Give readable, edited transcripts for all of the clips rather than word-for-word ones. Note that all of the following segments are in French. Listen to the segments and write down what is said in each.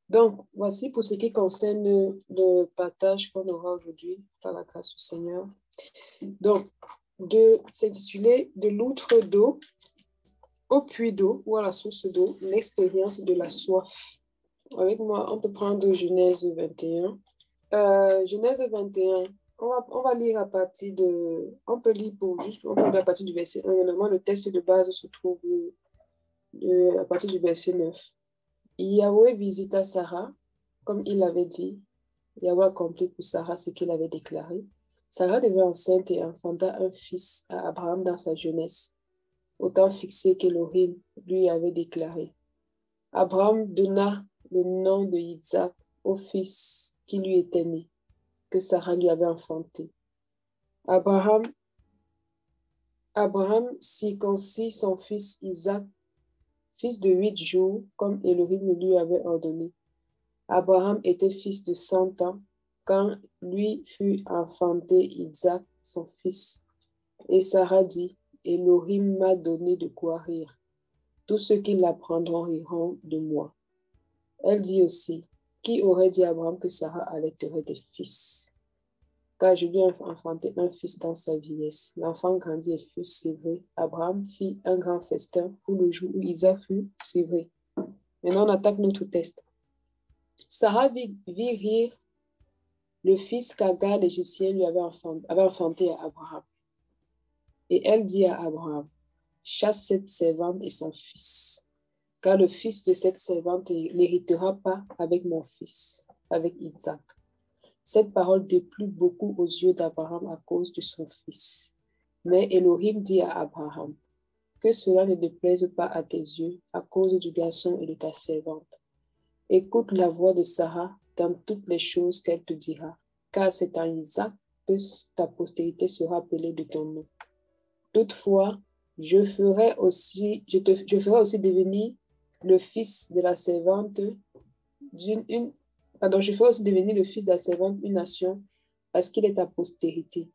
Donc, voici pour ce qui concerne le partage qu'on aura aujourd'hui par la grâce du Seigneur. Donc, s'intituler de l'outre d'eau au puits d'eau ou à la source d'eau, l'expérience de la soif. Avec moi, on peut prendre Genèse 21. Genèse 21, on va lire à partir de... On peut lire à partir du verset 1. Normalement, le texte de base se trouve à partir du verset 9. Yahweh visita Sarah, comme il l'avait dit. Yahweh accomplit pour Sarah ce qu'il avait déclaré. Sarah devint enceinte et enfanta un fils à Abraham dans sa jeunesse, au temps fixé qu'Élohim lui avait déclaré. Abraham donna le nom de Isaac au fils qui lui était né, que Sarah lui avait enfanté. Abraham circoncit son fils Isaac, fils de 8 jours, comme Élohim lui avait ordonné. Abraham était fils de 100 ans quand lui fut enfanté Isaac, son fils. Et Sarah dit, Élohim m'a donné de quoi rire. Tous ceux qui l'apprendront riront de moi. Elle dit aussi, qui aurait dit à Abraham que Sarah allaiterait des fils? Car je lui ai enfanté un fils dans sa vieillesse. L'enfant grandit et fut sévré. Abraham fit un grand festin pour le jour où Isaac fut sévré. Maintenant, on attaque notre test. Sarah vit rire le fils qu'Agar l'Égyptienne lui avait enfanté à Abraham. Et elle dit à Abraham, chasse cette servante et son fils, car le fils de cette servante n'héritera pas avec mon fils, avec Isaac. Cette parole déplut beaucoup aux yeux d'Abraham à cause de son fils. Mais Élohim dit à Abraham, que cela ne déplaise pas à tes yeux à cause du garçon et de ta servante. Écoute la voix de Sarah dans toutes les choses qu'elle te dira, car c'est en Isaac que ta postérité sera appelée de ton nom. Toutefois, je ferai aussi devenir le fils de la servante je ferai aussi devenir le fils de la servante une nation, parce qu'il est ta postérité.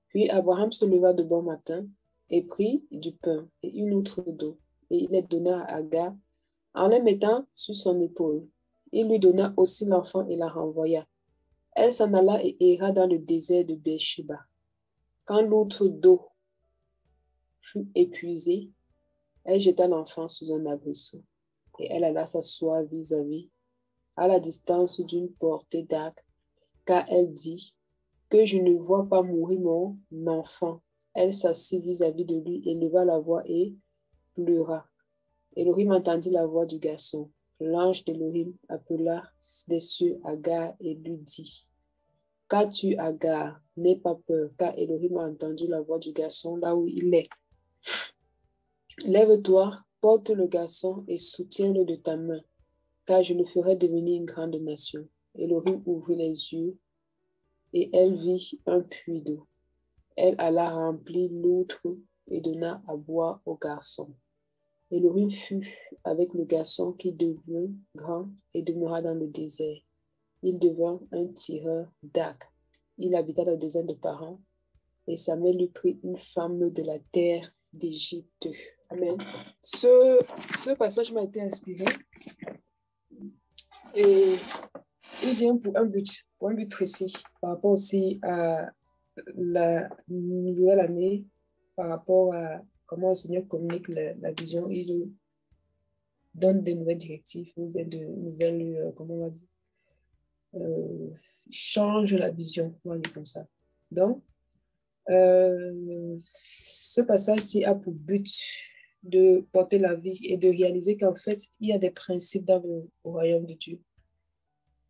Puis Abraham se leva de bon matin et prit du pain et une outre d'eau, et il les donna à Agar, en les mettant sur son épaule. Il lui donna aussi l'enfant et la renvoya. Elle s'en alla et erra dans le désert de Beersheba. Quand l'outre d'eau fut épuisée, elle jeta l'enfant sous un arbrisseau, et elle alla s'asseoir vis-à-vis, à la distance d'une portée d'arc, car elle dit, que je ne vois pas mourir mon enfant. Elle s'assit vis-à-vis de lui, éleva la voix et pleura. Élohim entendit la voix du garçon. L'ange d'Élohim appela des cieux Agar et lui dit, qu'as-tu, Agar? N'aie pas peur, car Élohim a entendu la voix du garçon là où il est. Lève-toi, porte le garçon et soutiens-le de ta main, car je le ferai devenir une grande nation. Élohim ouvrit les yeux et elle vit un puits d'eau. Elle alla remplir l'outre et donna à boire au garçon. Élohim fut avec le garçon qui devint grand et demeura dans le désert. Il devint un tireur d'arc. Il habita dans le désert de Paran et sa mère lui prit une femme de la terre d'Égypte. Amen. Ce passage m'a été inspiré et il vient pour un but précis par rapport aussi à la nouvelle année, par rapport à comment le Seigneur communique la vision. Il donne des nouvelles directives, comment on va dire, change la vision, on va dire comme ça. Donc, ce passage-ci a pour but de porter la vie et de réaliser qu'en fait, il y a des principes dans le royaume de Dieu.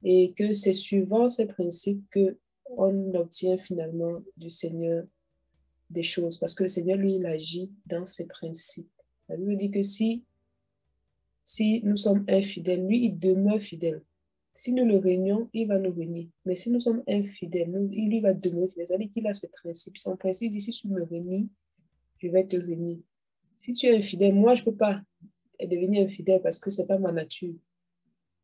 Et que c'est suivant ces principes qu'on obtient finalement du Seigneur des choses. Parce que le Seigneur, lui, il agit dans ses principes. La Bible dit que si nous sommes infidèles, lui, il demeure fidèle. Si nous le régnons, il va nous régner. Mais si nous sommes infidèles, lui va demeurer fidèle. C'est-à-dire qu'il a ses principes. Son principe dit, si tu me régnis, je vais te régner. Si tu es infidèle, moi, je ne peux pas devenir infidèle parce que ce n'est pas ma nature.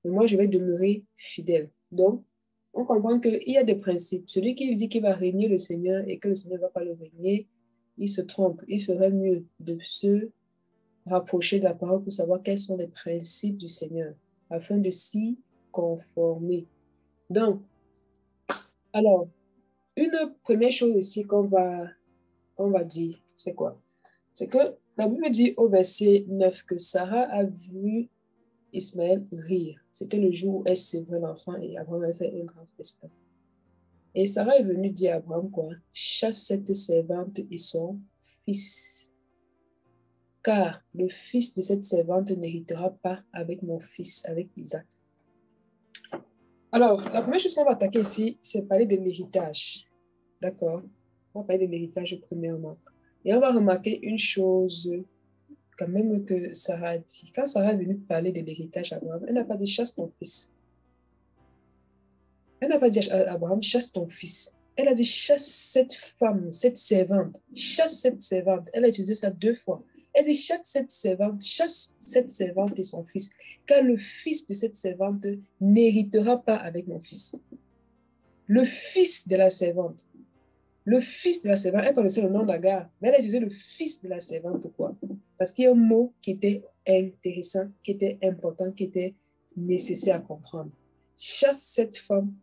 Mais moi, je vais demeurer fidèle. Donc, on comprend qu'il y a des principes. Celui qui dit qu'il va régner le Seigneur et que le Seigneur ne va pas le régner, il se trompe. Il ferait mieux de se rapprocher de la parole pour savoir quels sont les principes du Seigneur, afin de s'y conformer. Donc, alors, une première chose ici qu'on va dire, c'est quoi? C'est que la Bible dit au verset 9 que Sarah a vu Ismaël rire. C'était le jour où elle sevrait l'enfant et Abraham a fait un grand festin. Et Sarah est venue dire à Abraham quoi? Chasse cette servante et son fils. Car le fils de cette servante n'héritera pas avec mon fils, avec Isaac. Alors, la première chose qu'on va attaquer ici, c'est parler de l'héritage. D'accord? On va parler de l'héritage premièrement. Et on va remarquer une chose quand même que Sarah a dit. Quand Sarah est venue parler de l'héritage à Abraham, elle n'a pas dit chasse ton fils. Elle n'a pas dit à Abraham chasse ton fils. Elle a dit chasse cette femme, cette servante. Chasse cette servante. Elle a utilisé ça 2 fois. Elle dit chasse cette servante et son fils. Car le fils de cette servante n'héritera pas avec mon fils. Le fils de la servante. Le fils de la servante, elle connaissait le nom d'Agar, mais elle a utilisé le fils de la servante. Pourquoi? Parce qu'il y a un mot qui était intéressant, qui était important, qui était nécessaire à comprendre. Chasse cette femme,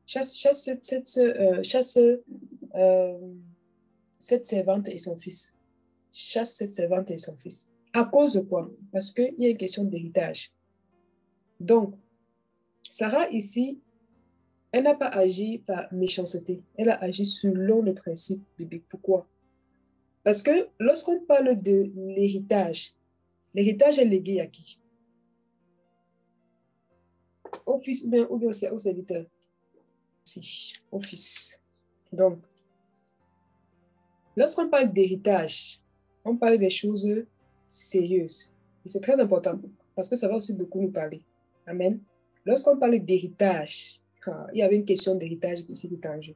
chasse cette servante et son fils. Chasse cette servante et son fils. À cause de quoi? Parce qu'il y a une question d'héritage. Donc, Sarah ici, elle n'a pas agi par méchanceté. Elle a agi selon le principe biblique. Pourquoi? Parce que lorsqu'on parle de l'héritage est légué à qui? Au fils ou bien au serviteur? Si, au fils. Donc, lorsqu'on parle d'héritage, on parle des choses sérieuses. Et c'est très important parce que ça va aussi beaucoup nous parler. Amen. Lorsqu'on parle d'héritage, il y avait une question d'héritage ici qui est en jeu.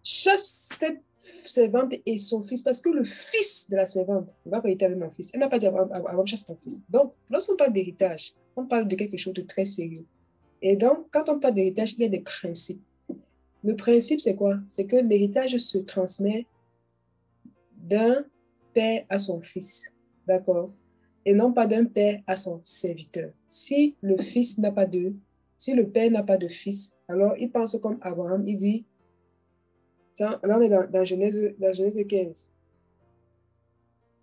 Chasse cette servante et son fils parce que le fils de la servante ne va pas hériter avec mon fils. Elle n'a pas dit avant chasse ton fils. Donc, lorsqu'on parle d'héritage, on parle de quelque chose de très sérieux. Et donc, quand on parle d'héritage, il y a des principes. Le principe, c'est quoi? C'est que l'héritage se transmet d'un père à son fils, d'accord? Et non pas d'un père à son serviteur. Si le père n'a pas de fils, alors il pense comme Abraham, il dit, là on est dans Genèse 15.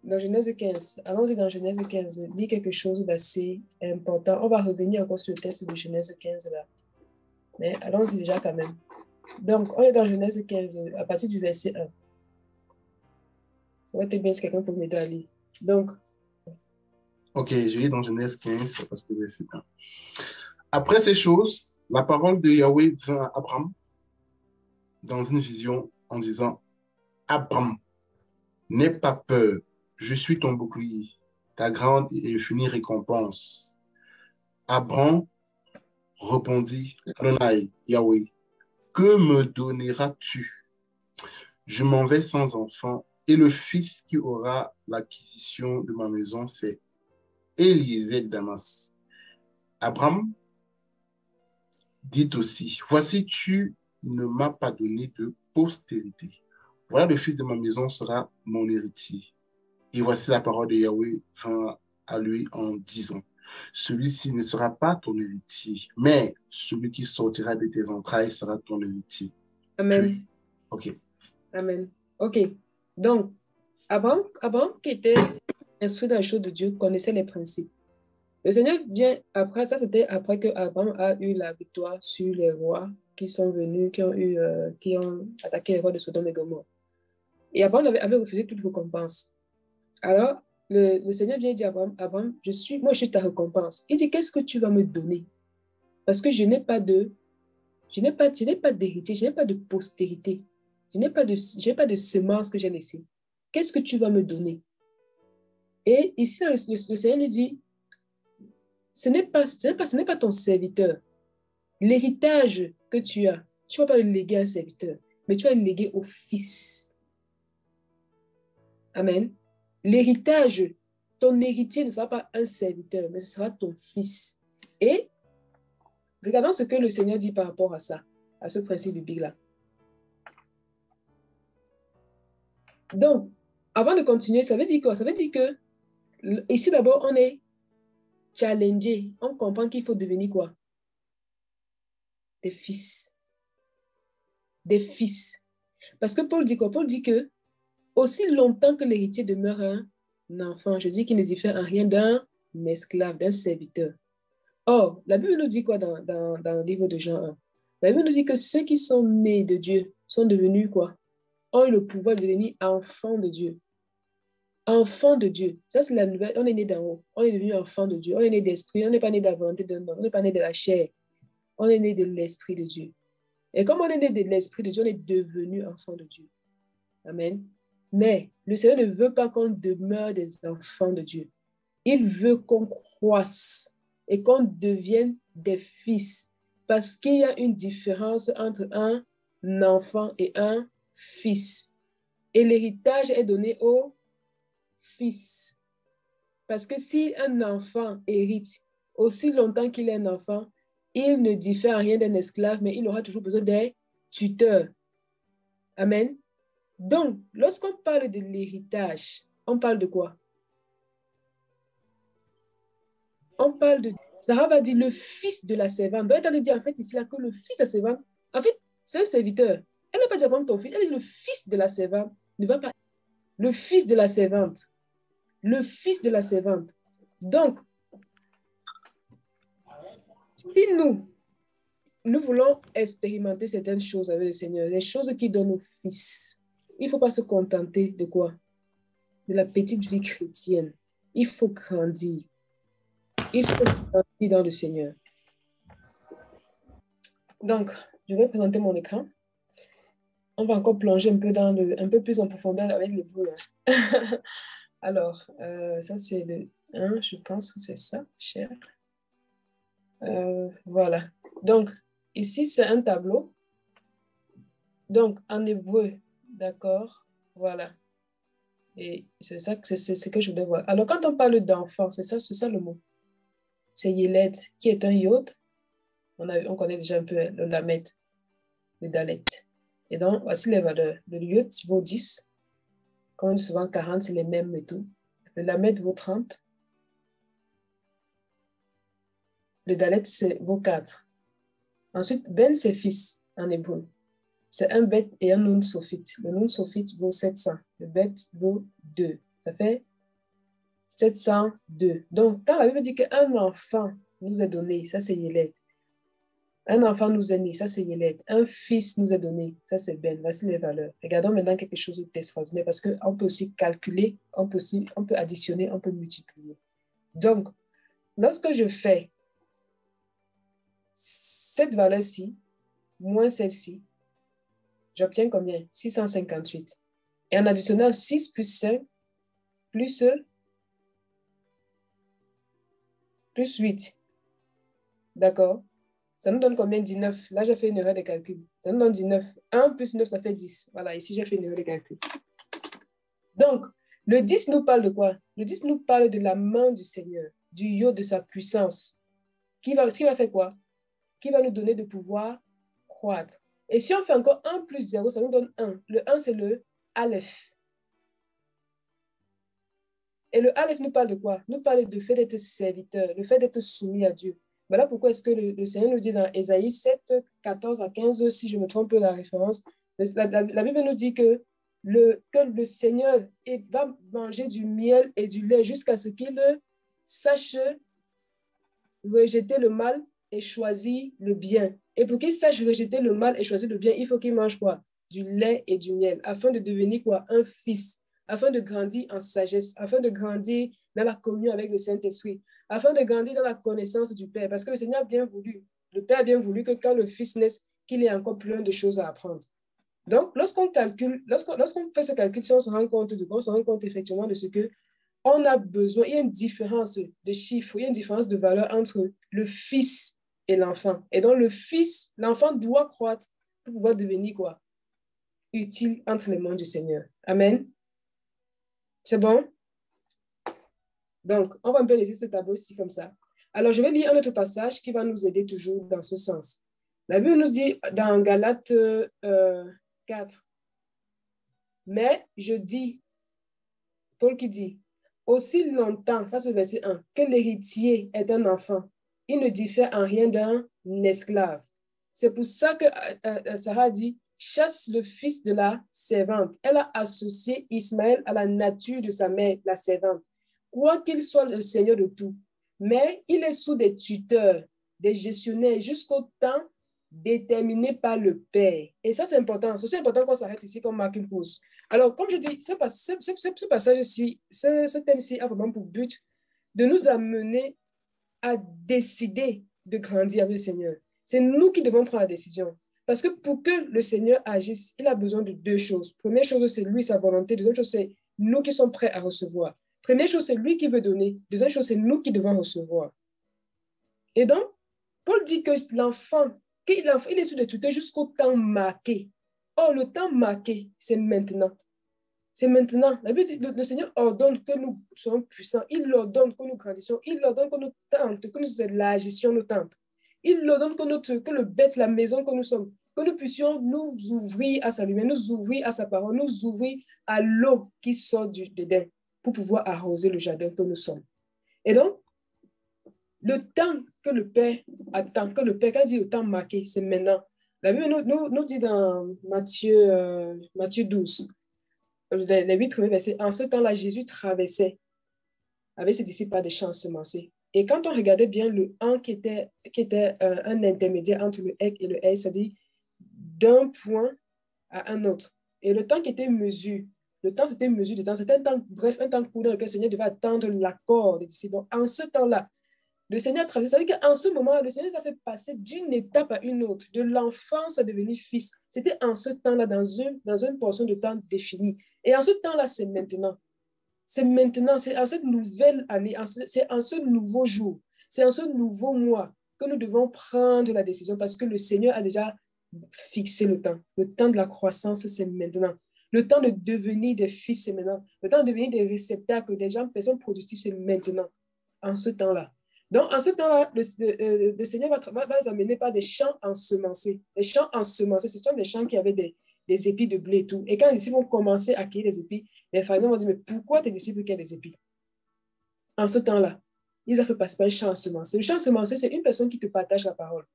Dans Genèse 15, allons-y dans Genèse 15, dit quelque chose d'assez important. On va revenir encore sur le texte de Genèse 15 là. Mais allons-y déjà quand même. Donc, on est dans Genèse 15, à partir du verset 1. Ça va être bien si quelqu'un peut m'aider à lire. Donc, ok, je lis dans Genèse 15, à partir du verset 1. Après ces choses, la parole de Yahweh vint à Abraham dans une vision en disant, Abraham, n'aie pas peur, je suis ton bouclier, ta grande et infinie récompense. Abraham répondit, Adonai, Yahweh, que me donneras-tu? Je m'en vais sans enfant, et le fils qui aura l'acquisition de ma maison, c'est Eliezer Damas. Abraham dit aussi, voici, tu ne m'as pas donné de postérité. Voilà, le fils de ma maison sera mon héritier. Et voici la parole de Yahweh vint à lui en disant, celui-ci ne sera pas ton héritier, mais celui qui sortira de tes entrailles sera ton héritier. Amen. Puis, ok. Amen. Ok. Donc, Abraham qui était instruit dans les choses de Dieu, connaissait les principes. Le Seigneur vient après, ça c'était après que Abraham a eu la victoire sur les rois qui sont venus, qui ont attaqué les rois de Sodome et Gomorrhe. Et Abraham avait refusé toute récompense. Alors, le Seigneur vient dire à Abraham, moi je suis ta récompense. Il dit, qu'est-ce que tu vas me donner? Parce que je n'ai pas d'héritier, je n'ai pas de postérité. Je n'ai pas de semence que j'ai laissée. Qu'est-ce que tu vas me donner? Et ici, le Seigneur lui dit, ce n'est pas ton serviteur. L'héritage que tu as, tu ne vas pas le léguer à un serviteur, mais tu vas le léguer au fils. Amen. L'héritage, ton héritier ne sera pas un serviteur, mais ce sera ton fils. Et regardons ce que le Seigneur dit par rapport à ça, à ce principe biblique-là. Donc, avant de continuer, ça veut dire quoi? Ça veut dire que ici d'abord, on est challengés, on comprend qu'il faut devenir quoi? Des fils. Des fils. Parce que Paul dit quoi? Paul dit que aussi longtemps que l'héritier demeure un enfant, je dis qu'il ne diffère en rien d'un esclave, d'un serviteur. Or, la Bible nous dit quoi dans le livre de Jean 1? La Bible nous dit que ceux qui sont nés de Dieu sont devenus quoi? Ont eu le pouvoir de devenir enfants de Dieu. Enfants de Dieu. Ça, c'est la nouvelle. On est né d'en haut. On est devenu enfant de Dieu. On est né d'esprit. On n'est pas né de la volonté d'un homme. On n'est pas né de la chair. On est né de l'esprit de Dieu. Et comme on est né de l'esprit de Dieu, on est devenu enfant de Dieu. Amen. Mais le Seigneur ne veut pas qu'on demeure des enfants de Dieu. Il veut qu'on croisse et qu'on devienne des fils. Parce qu'il y a une différence entre un enfant et un fils. Et l'héritage est donné au fils. Parce que si un enfant hérite, aussi longtemps qu'il est un enfant, il ne diffère rien d'un esclave, mais il aura toujours besoin des tuteurs. Amen. Donc, lorsqu'on parle de l'héritage, on parle de quoi? On parle de... Sarah va dire le fils de la servante. Donc, elle t'a dit en fait ici là que le fils de la servante, en fait, c'est un serviteur. Elle n'a pas dit comme ton fils, elle dit le fils de la servante ne va pas... Le fils de la servante. Le fils de la servante. Donc, si nous voulons expérimenter certaines choses avec le Seigneur, les choses qui donnent au fils, il ne faut pas se contenter de quoi? De la petite vie chrétienne. Il faut grandir. Il faut grandir dans le Seigneur. Donc, je vais présenter mon écran. On va encore plonger un peu plus en profondeur avec l'hébreu. Alors, ça c'est le 1, je pense que c'est ça, cher. Voilà. Donc, ici, c'est un tableau. Donc, en hébreu, d'accord, voilà. Et c'est ça c'est ce que je voulais voir. Alors, quand on parle d'enfant, c'est ça le mot. C'est Yéled, qui est un Yod. On connaît déjà un peu le Lamet, le Dalet. Et donc, voici les valeurs. Le Yod vaut 10. Comme on dit souvent, 40, c'est les mêmes et tout. Le Lamet vaut 30. Le Dalet vaut 4. Ensuite, Ben, c'est fils en hébreu. C'est un Bet et un Nun Sophite. Le Nun Sophite vaut 700. Le Bet vaut 2. Ça fait 702. Donc, quand la Bible dit qu'un enfant nous est donné, ça c'est Yéled. Un enfant nous est né, ça c'est Yéled. Un fils nous est donné, ça c'est Ben. Voici les valeurs. Regardons maintenant quelque chose d'extraordinaire parce qu'on peut aussi calculer, on peut additionner, on peut multiplier. Donc, lorsque je fais cette valeur-ci, moins celle-ci, j'obtiens combien? 658. Et en additionnant 6 plus 5 plus 8. D'accord? Ça nous donne combien? 19. Là, j'ai fait une erreur de calcul. Ça nous donne 19. 1 plus 9, ça fait 10. Voilà, ici, j'ai fait une erreur de calcul. Donc, le 10 nous parle de quoi? Le 10 nous parle de la main du Seigneur, du yo de sa puissance. Qui va faire quoi? Qui va nous donner de pouvoir croître. Et si on fait encore 1 plus 0, ça nous donne 1. Le 1, c'est le Aleph. Et le Aleph nous parle de quoi? Nous parle du fait d'être serviteur, le fait d'être soumis à Dieu. Voilà pourquoi est-ce que le Seigneur nous dit dans Ésaïe 7, 14 à 15, si je me trompe la référence, la Bible nous dit que le Seigneur va manger du miel et du lait jusqu'à ce qu'il sache rejeter le mal et choisir le bien. Et pour qu'il sache rejeter le mal et choisir le bien, il faut qu'il mange quoi? Du lait et du miel, afin de devenir quoi? Un fils, afin de grandir en sagesse, afin de grandir dans la communion avec le Saint-Esprit, afin de grandir dans la connaissance du Père. Parce que le Seigneur a bien voulu, le Père a bien voulu que quand le Fils naisse, qu'il ait encore plein de choses à apprendre. Donc, lorsqu'on calcule, lorsqu'on fait ce calcul, si on se rend compte on se rend compte effectivement de ce que on a besoin, il y a une différence de chiffres, il y a une différence de valeur entre le fils et l'enfant. Et donc, le fils, l'enfant doit croître pour pouvoir devenir quoi? Utile entre les mains du Seigneur. Amen. C'est bon? Donc, on va un peu laisser ce tableau-ci comme ça. Alors, je vais lire un autre passage qui va nous aider toujours dans ce sens. La Bible nous dit dans Galates 4, mais je dis, Paul qui dit, Aussi longtemps, ça c'est le verset 1, que l'héritier est un enfant, il ne diffère en rien d'un esclave. C'est pour ça que Sarah dit, chasse le fils de la servante. Elle a associé Ismaël à la nature de sa mère, la servante. Quoi qu'il soit le Seigneur de tout, mais il est sous des tuteurs, des gestionnaires jusqu'au temps déterminé par le Père. Et ça, c'est important. C'est aussi important qu'on s'arrête ici, qu'on marque une pause. Alors, comme je dis, ce passage-ci, ce thème-ci a vraiment pour but de nous amener à décider de grandir avec le Seigneur. C'est nous qui devons prendre la décision. Parce que pour que le Seigneur agisse, il a besoin de deux choses. Première chose, c'est lui, sa volonté. Deuxième chose, c'est nous qui sommes prêts à recevoir. Première chose, c'est lui qui veut donner. Deuxième chose, c'est nous qui devons recevoir. Et donc, Paul dit que l'enfant, il est sous des tuteurs jusqu'au temps marqué. Or, le temps marqué, c'est maintenant. C'est maintenant. La Bible dit, le Seigneur ordonne que nous soyons puissants. Il ordonne que nous grandissions. Il ordonne que nous tentes, que nous élargissions nos tentes. Il ordonne que le bête, la maison que nous sommes, que nous puissions nous ouvrir à sa lumière, nous ouvrir à sa parole, nous ouvrir à l'eau qui sort du Éden pour pouvoir arroser le jardin que nous sommes. Et donc, le temps que le Père attend, quand il dit le temps marqué, c'est maintenant. La Bible nous dit dans Matthieu 12, les 8 premiers versets, en ce temps-là, Jésus traversait avec ses disciples par des champs ensemencés. Et quand on regardait bien le 1 qui était un intermédiaire entre le ek et le es, c'est-à-dire d'un point à un autre. Et le temps qui était une mesure, le temps c'était une mesure de temps, c'était un temps bref, un temps court dans lequel le Seigneur devait attendre l'accord des disciples. Donc, en ce temps-là, le Seigneur a traversé, c'est-à-dire qu'en ce moment, le Seigneur a fait passer d'une étape à une autre, de l'enfance à devenir fils. C'était en ce temps-là, dans une portion de temps définie. Et en ce temps-là, c'est maintenant. C'est maintenant, c'est en cette nouvelle année, c'est en ce nouveau jour, c'est en ce nouveau mois que nous devons prendre la décision parce que le Seigneur a déjà fixé le temps. Le temps de la croissance, c'est maintenant. Le temps de devenir des fils, c'est maintenant. Le temps de devenir des réceptacles, des gens, personnes productives, c'est maintenant. En ce temps-là. Donc, en ce temps-là, le Seigneur va les amener par des champs ensemencés. Les champs ensemencés, ce sont des champs qui avaient des épis de blé et tout. Et quand les disciples vont commencer à cueillir des épis, les pharisiens vont dire, mais pourquoi tes disciples cueillent des épis? En ce temps-là, ils ont fait passer par un champ ensemencé. Le champ ensemencé, c'est une personne qui te partage la parole.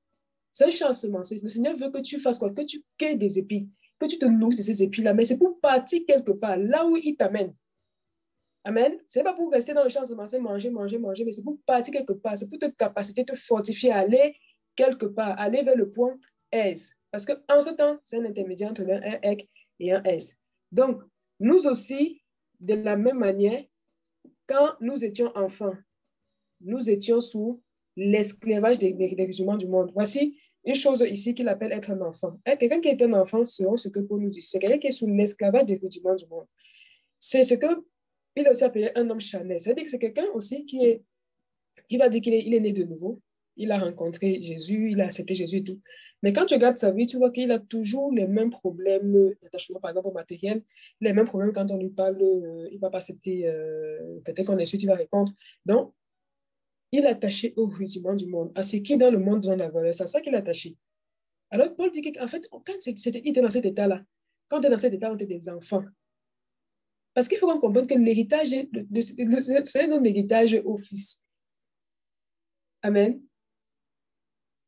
C'est un champ ensemencé. Le Seigneur veut que tu fasses quoi? Que tu cueilles des épis, que tu te nourrisses de ces épis-là, mais c'est pour partir quelque part, là où il t'amène. Amen. Ce n'est pas pour rester dans le champ ensemencé, manger, mais c'est pour partir quelque part. C'est pour te capaciter, te fortifier, aller quelque part, aller vers le point S. Parce qu'en ce temps, c'est un intermédiaire entre un ek et un S. Donc, nous aussi, de la même manière, quand nous étions enfants, nous étions sous l'esclavage des rudiments du monde. Voici une chose ici qu'il appelle être un enfant. Quelqu'un qui est un enfant, selon ce que Paul nous dit, c'est quelqu'un qui est sous l'esclavage des rudiments du monde. C'est ce qu'il a aussi appelé un homme charnel. C'est-à-dire que c'est quelqu'un aussi qui va dire qu'il est né de nouveau. Il a rencontré Jésus, il a accepté Jésus et tout. Mais quand tu regardes sa vie, tu vois qu'il a toujours les mêmes problèmes d'attachement, par exemple, au matériel, les mêmes problèmes quand on lui parle, il ne va pas accepter, peut-être qu'on insulte, il va répondre. Donc, il est attaché au rudiment du monde, à ce qui dans le monde donne la valeur. C'est à ça qu'il est attaché. Alors, Paul dit qu'en fait, quand il était dans cet état-là, quand tu es dans cet état, on est des enfants. Parce qu'il faut qu'on comprenne que l'héritage, c'est un héritage au fils. Amen.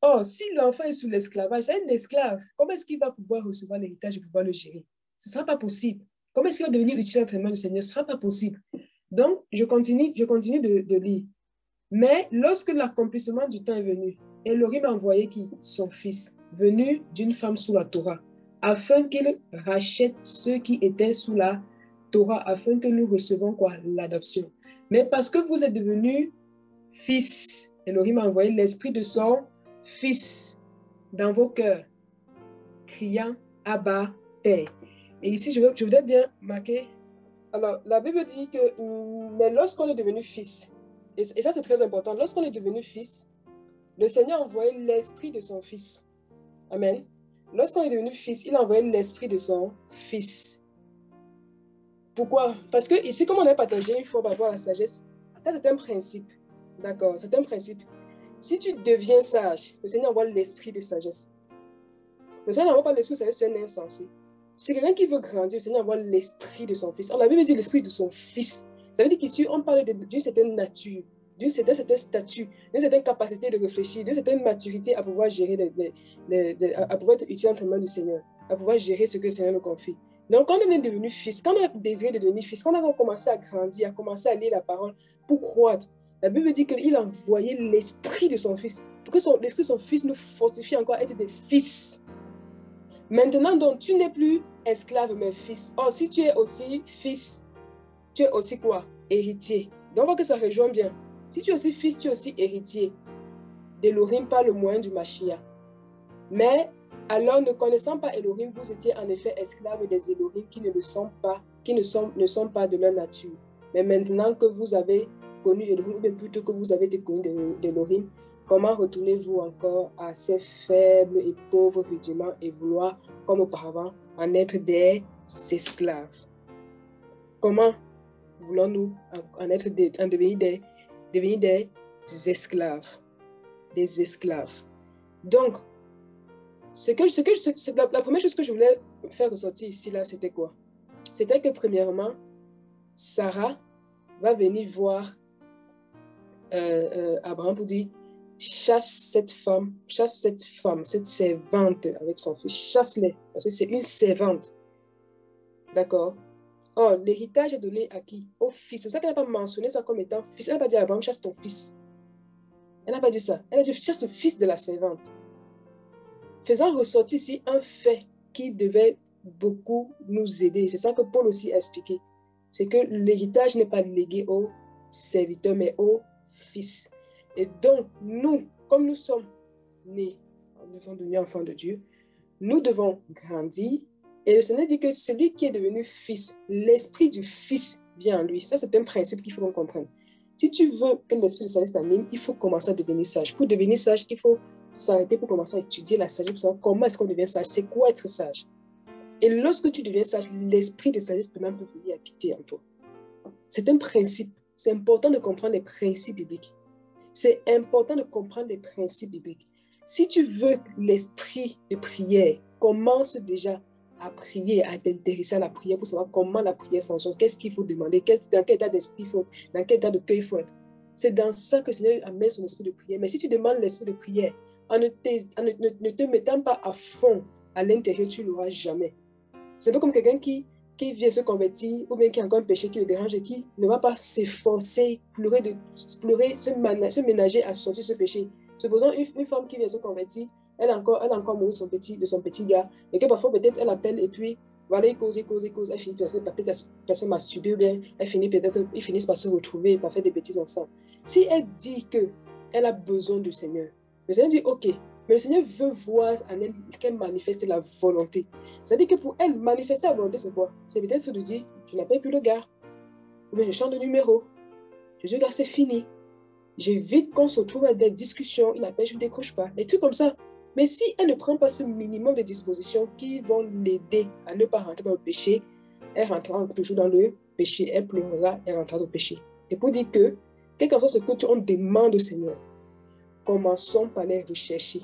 Or, si l'enfant est sous l'esclavage, c'est un esclave. Comment est-ce qu'il va pouvoir recevoir l'héritage et pouvoir le gérer? Ce ne sera pas possible. Comment est-ce qu'il va devenir utile à l'entraînement du Seigneur? Ce ne sera pas possible. Donc, je continue de lire. Mais lorsque l'accomplissement du temps est venu, Elohim a envoyé qui? Son fils, venu d'une femme sous la Torah, afin qu'il rachète ceux qui étaient sous la Torah, afin que nous recevons quoi? L'adoption. Mais parce que vous êtes devenus fils, Elohim a envoyé l'esprit de son fils dans vos cœurs, criant Abba, Père. Et ici, je voudrais bien marquer. Alors, la Bible dit que, mais lorsqu'on est devenu fils, et ça c'est très important, lorsqu'on est devenu fils, le Seigneur a envoyé l'esprit de son fils. Amen. Lorsqu'on est devenu fils, il a envoyé l'esprit de son fils. Pourquoi? Parce que ici, comme on a partagé une fois par rapport à la sagesse, ça c'est un principe. D'accord, c'est un principe. Si tu deviens sage, le Seigneur envoie l'esprit de sagesse. Le Seigneur n'envoie pas l'esprit de sagesse sur un insensé. C'est quelqu'un qui veut grandir, le Seigneur envoie l'esprit de son fils. Alors la Bible dit l'esprit de son fils. Ça veut dire qu'ici, on parle d'une certaine nature, d'un certain statut, d'une certaine capacité de réfléchir, d'une certaine maturité à pouvoir gérer, à pouvoir être utile entre les mains du Seigneur, à pouvoir gérer ce que le Seigneur nous confie. Donc, quand on est devenu fils, quand on a désiré de devenir fils, quand on a commencé à grandir, à commencer à lire la parole pour croître, la Bible dit qu'il a envoyé l'esprit de son fils, pour que l'esprit de son fils nous fortifie encore à être des fils. Maintenant, donc, tu n'es plus esclave, mais fils. Or, si tu es aussi fils, tu es aussi quoi? Héritier. Donc, on voit que ça rejoint bien. Si tu es aussi fils, tu es aussi héritier d'Elohim par le moyen du Mashiach. Mais, alors, ne connaissant pas Elohim, vous étiez en effet esclaves des Elohim qui ne le sont pas, qui ne sont pas de leur nature. Mais maintenant que vous avez connu Elohim, ou bien plutôt que vous avez été connu d'Elohim, comment retournez-vous encore à ces faibles et pauvres rudiments et vouloir, comme auparavant, en être des esclaves? Comment voulons-nous en devenir des esclaves? Des esclaves. Donc, la première chose que je voulais faire ressortir ici, là, c'était quoi? C'était que premièrement, Sarah va venir voir Abraham pour dire, chasse cette femme, cette servante avec son fils, chasse-les, parce que c'est une servante. D'accord? Or, l'héritage est donné à qui? Au fils. C'est pour ça qu'elle n'a pas mentionné ça comme étant fils. Elle n'a pas dit à Abraham, chasse ton fils. Elle n'a pas dit ça. Elle a dit, chasse le fils de la servante. Faisant ressortir ici un fait qui devait beaucoup nous aider. C'est ça que Paul aussi a expliqué. C'est que l'héritage n'est pas légué au serviteur, mais au fils. Et donc, nous, comme nous sommes nés, nous sommes devenus enfants de Dieu, nous devons grandir. Et le Seigneur dit que celui qui est devenu fils, l'esprit du fils vient en lui. Ça, c'est un principe qu'il faut qu'on comprenne. Si tu veux que l'esprit de sagesse t'anime, il faut commencer à devenir sage. Pour devenir sage, il faut s'arrêter pour commencer à étudier la sagesse, pour savoir comment est-ce qu'on devient sage, c'est quoi être sage. Et lorsque tu deviens sage, l'esprit de sagesse peut venir habiter en toi. C'est un principe. C'est important de comprendre les principes bibliques. C'est important de comprendre les principes bibliques. Si tu veux l'esprit de prière, commence déjà à prier, à t'intéresser à la prière pour savoir comment la prière fonctionne, qu'est-ce qu'il faut demander, dans quel état d'esprit il faut être, dans quel état de cœur il faut être. C'est dans ça que le Seigneur amène son esprit de prière. Mais si tu demandes l'esprit de prière, en ne te mettant pas à fond à l'intérieur, tu ne l'auras jamais. C'est un peu comme quelqu'un qui vient se convertir ou bien qui a encore un péché qui le dérange et qui ne va pas s'efforcer, pleurer, se ménager à sortir ce péché. Supposons une femme qui vient se convertir, elle a encore mouru de son petit gars et que parfois peut-être elle appelle et puis voilà, il cause, elle finit peut-être par se masturber ou bien ils finissent par se retrouver et par faire des bêtises ensemble. Si elle dit qu'elle a besoin du Seigneur, le Seigneur dit ok, mais le Seigneur veut voir en elle qu'elle manifeste la volonté. C'est-à-dire que pour elle, manifester la volonté, c'est quoi? C'est peut-être de dire, je n'appelle plus le gars. Ou bien je change de numéro. Je dis, gars, c'est fini. J'évite qu'on se retrouve à des discussions. Il appelle, je ne décroche pas. Des trucs comme ça. Mais si elle ne prend pas ce minimum de dispositions qui vont l'aider à ne pas rentrer dans le péché, elle rentrera toujours dans le péché. Elle pleurera, elle rentrera dans le péché. C'est pour dire que, quel que soit ce que on demande au Seigneur, commençons par les rechercher.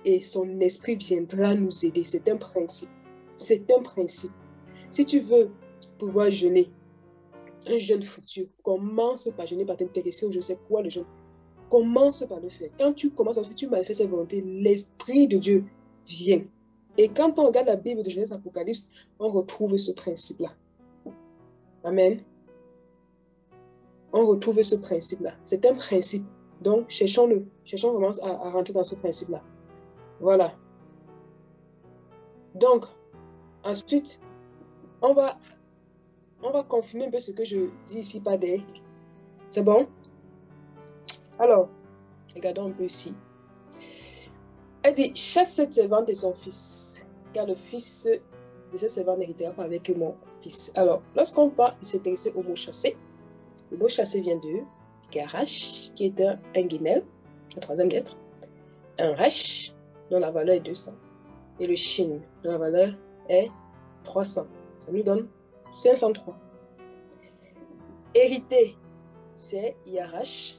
Et son esprit viendra nous aider. C'est un principe. C'est un principe. Si tu veux pouvoir jeûner, un jeûne futur, commence par jeûner, par t'intéresser au je sais quoi le jeûne. Commence par le faire. Quand tu commences à le faire, tu manifestes sa volonté, l'Esprit de Dieu vient. Et quand on regarde la Bible de Genèse Apocalypse, on retrouve ce principe-là. Amen. On retrouve ce principe-là. C'est un principe. Donc, cherchons-le. Cherchons vraiment à rentrer dans ce principe-là. Voilà. Donc, ensuite, on va confirmer un peu ce que je dis ici par des. C'est bon? Alors, regardons un peu ici. Elle dit, chasse cette servante et son fils, car le fils de cette servante n'héritera pas avec mon fils. Alors, lorsqu'on va s'intéresser au mot chasser, le mot chasser vient de garash, qui est un guimel, la troisième lettre, un resh, dont la valeur est 200, et le shin, dont la valeur est 300. Ça nous donne 503. Hérité, c'est Yarash.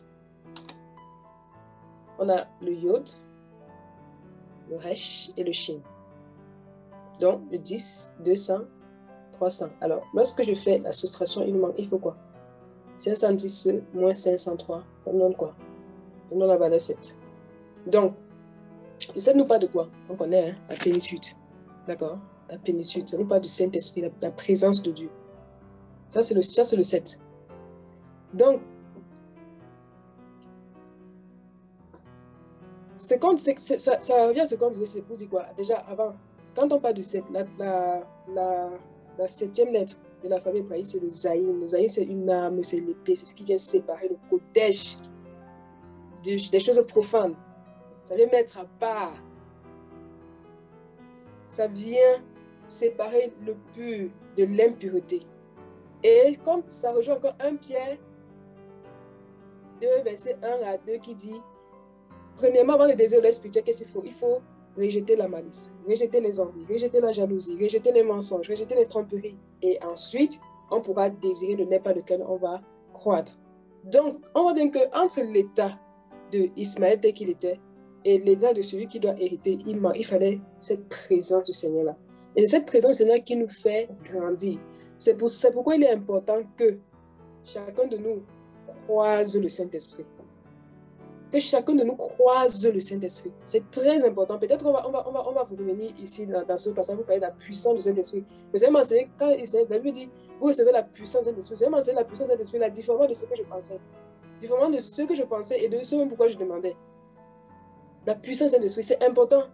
On a le Yod, le Resh et le Shin. Donc, le 10, 200, 300. Alors, lorsque je fais la soustraction, il faut quoi? 510 moins 503, ça nous donne quoi? Ça nous donne la valeur 7. Donc, le 7 nous parle de quoi? On connaît hein, la plénitude. D'accord? La plénitude, ça nous parle du Saint-Esprit, la présence de Dieu. Ça, c'est le 7. Donc, ça revient à ce qu'on disait, c'est pour dire quoi? Déjà, avant, quand on parle de 7, la septième lettre de l'alphabet hébraïque, c'est le Zayin. Le Zayin, c'est une arme, c'est l'épée, c'est ce qui vient séparer le codège des choses profanes. Ça vient mettre à part. Ça vient séparer le pur de l'impureté. Et comme ça rejoint encore 1 Pierre 2, verset 1 à 2 qui dit, premièrement, avant de désirer spirituel, qu'est-ce qu'il faut? Il faut rejeter la malice, rejeter les envies, rejeter la jalousie, rejeter les mensonges, rejeter les tromperies. Et ensuite, on pourra désirer le n'est pas lequel on va croître. Donc, on voit bien qu'entre l'état de Ismaël tel qu'il était et l'état de celui qui doit hériter, il fallait cette présence du Seigneur-là. Et c'est cette présence du Seigneur qui nous fait grandir. C'est pourquoi il est important que chacun de nous croise le Saint-Esprit. Que chacun de nous croise le Saint-Esprit. C'est très important. Peut-être qu'on va vous revenir ici dans ce passage, vous parler de la puissance du Saint-Esprit. Vous avez mentionné, quand David dit, vous recevez la puissance du Saint-Esprit, vous avez mentionné la puissance du Saint-Esprit, la différence de ce que je pensais. Différemment de ce que je pensais et de ce même pourquoi je demandais. La puissance du Saint-Esprit, c'est important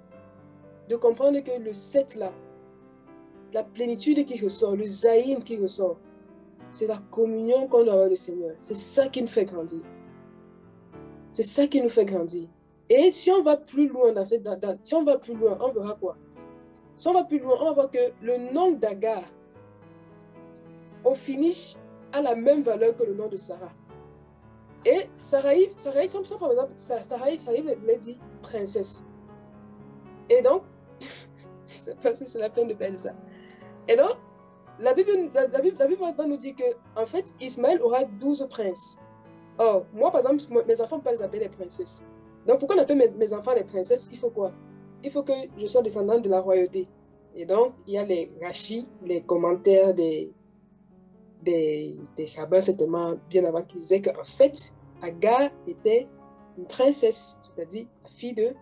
de comprendre que le 7 là, la plénitude qui ressort, le zaïm qui ressort, c'est la communion qu'on doit avoir avec le Seigneur. C'est ça qui nous fait grandir. C'est ça qui nous fait grandir. Et si on va plus loin si on va plus loin, on verra quoi? Si on va plus loin, on va voir que le nom d'Agar, au finish, a la même valeur que le nom de Sarah. Et Saraïf, par exemple, Saraïf voulait dire princesse. Et donc, c'est parce que c'est la peine de perdre ça. Et donc, la Bible va nous dire qu'en fait, Ismaël aura 12 princes. Or, moi, par exemple, mes enfants ne peuvent pas les appeler les princesses. Donc, pour qu'on appelle mes enfants les princesses, il faut quoi? Il faut que je sois descendante de la royauté. Et donc, il y a les rachis, les commentaires des rabbins, certainement bien avant qu'ils disaient qu'en fait, Agar était une princesse, c'est-à-dire la fille de...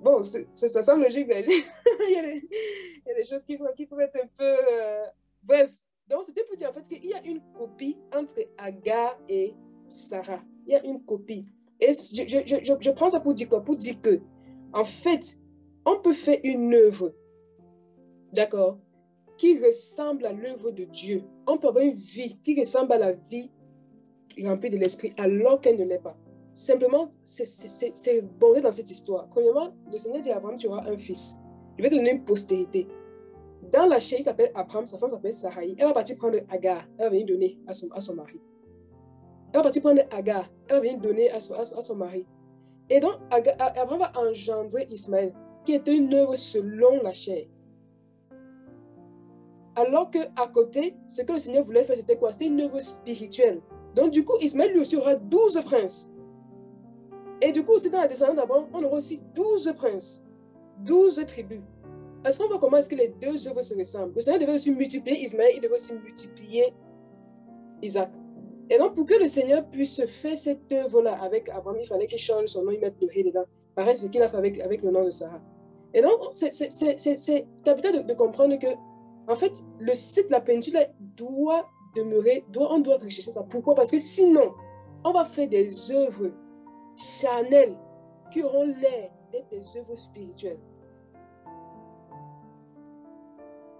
Bon, ça semble logique, mais il y a des choses qui peuvent être un peu... Bref, donc c'était pour dire en fait qu'il y a une copie entre Agar et Sarah. Il y a une copie. Et je prends ça pour dire quoi? Pour dire que, en fait, on peut faire une œuvre, d'accord, qui ressemble à l'œuvre de Dieu. On peut avoir une vie qui ressemble à la vie remplie de l'esprit alors qu'elle ne l'est pas. Simplement, c'est bordé dans cette histoire. Premièrement, le Seigneur dit à Abraham, tu auras un fils. Je vais te donner une postérité. Dans la chair, il s'appelle Abraham, sa femme s'appelle Sarai. Elle va partir prendre Agar, elle va venir donner à son mari. Elle va partir prendre Agar, elle va venir donner à son mari. Et donc, Abraham va engendrer Ismaël, qui était une œuvre selon la chair. Alors qu'à côté, ce que le Seigneur voulait faire, c'était quoi? C'était une œuvre spirituelle. Donc, du coup, Ismaël lui aussi aura 12 princes. Et du coup, aussi dans la descendance d'Abraham, on aura aussi 12 princes, 12 tribus. Est-ce qu'on voit comment est-ce que les deux œuvres se ressemblent? Le Seigneur devait aussi multiplier Ismaël, il devait aussi multiplier Isaac. Et donc, pour que le Seigneur puisse faire cette œuvre-là avec Abraham, il fallait qu'il change son nom, il mette le ré dedans. Pareil, c'est ce qu'il a fait avec le nom de Sarah. Et donc, c'est capital de comprendre que, en fait, le site de la plénitude doit demeurer, on doit rechercher ça. Pourquoi? Parce que sinon, on va faire des œuvres charnelles qui auront l'air d'être des œuvres spirituelles.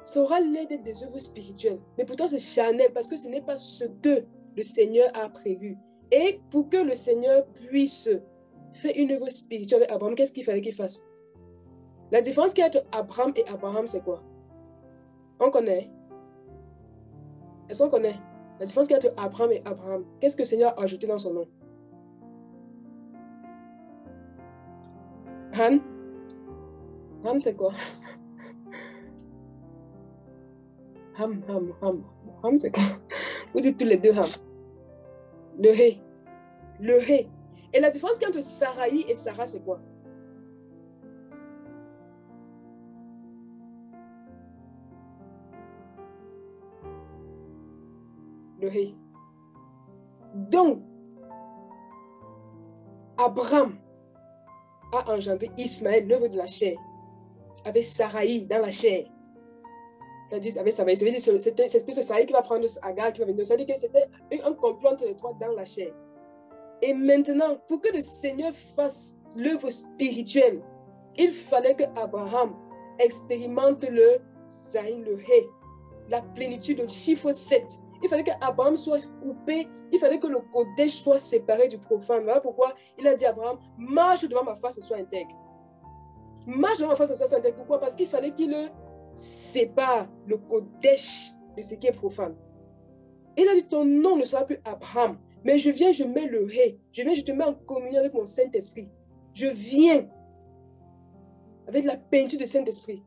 Ça aura l'air d'être des œuvres spirituelles, mais pourtant c'est charnel parce que ce n'est pas ce que le Seigneur a prévu. Et pour que le Seigneur puisse faire une œuvre spirituelle avec Abraham, qu'est-ce qu'il fallait qu'il fasse? La différence qu'il y a entre Abraham et Abraham, c'est quoi? On connaît. Est-ce qu'on connaît? La différence qu'il y a entre Abraham et Abraham, qu'est-ce que le Seigneur a ajouté dans son nom? Han? Han, c'est quoi? Ham, c'est quoi? Vous dites tous les deux Ham. Le Ré. Le Ré. Et la différence qu'il y a entre Saraï et Sarah, c'est quoi? Le le Hé. Donc, Abraham a engendré Ismaël, l'œuvre de la chair, avec Saraï dans la chair. Quand dit avec Saraï, c'est plus Saraï qui va prendre Agar, qui va venir. C'est-à-dire que c'était un complot entre les trois dans la chair. Et maintenant, pour que le Seigneur fasse l'œuvre spirituelle, il fallait que Abraham expérimente le Zayin, le Hé, la plénitude, le chiffre 7. Il fallait qu'Abraham soit coupé, il fallait que le Kodesh soit séparé du profane. Voilà pourquoi il a dit à Abraham, marche devant ma face et sois intègre. Marche devant ma face et sois intègre. Pourquoi? Parce qu'il fallait qu'il sépare le Kodesh de ce qui est profane. Il a dit, ton nom ne sera plus Abraham, mais je viens, je mets le Hé. Je viens, je te mets en communion avec mon Saint-Esprit. Je viens avec la peinture du Saint-Esprit.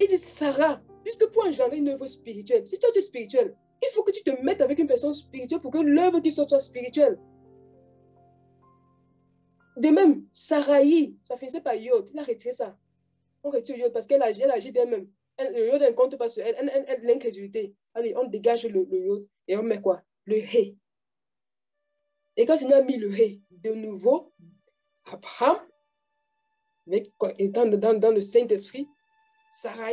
Il dit, Sarah, puisque pour engendrer une œuvre spirituelle, si toi tu es spirituel, il faut que tu te mettes avec une personne spirituelle pour que l'œuvre qui soit spirituelle. De même, Saraï, ça finissait par Yod, il a retiré ça. On retire Yod parce qu'elle agit d'elle-même. Le Yod ne compte pas sur elle, l'incrédulité. Allez, on dégage le Yod et on met quoi? Le Hé. Et quand le Seigneur a mis le Hé, de nouveau, Abraham, étant dans le Saint-Esprit, Sarah,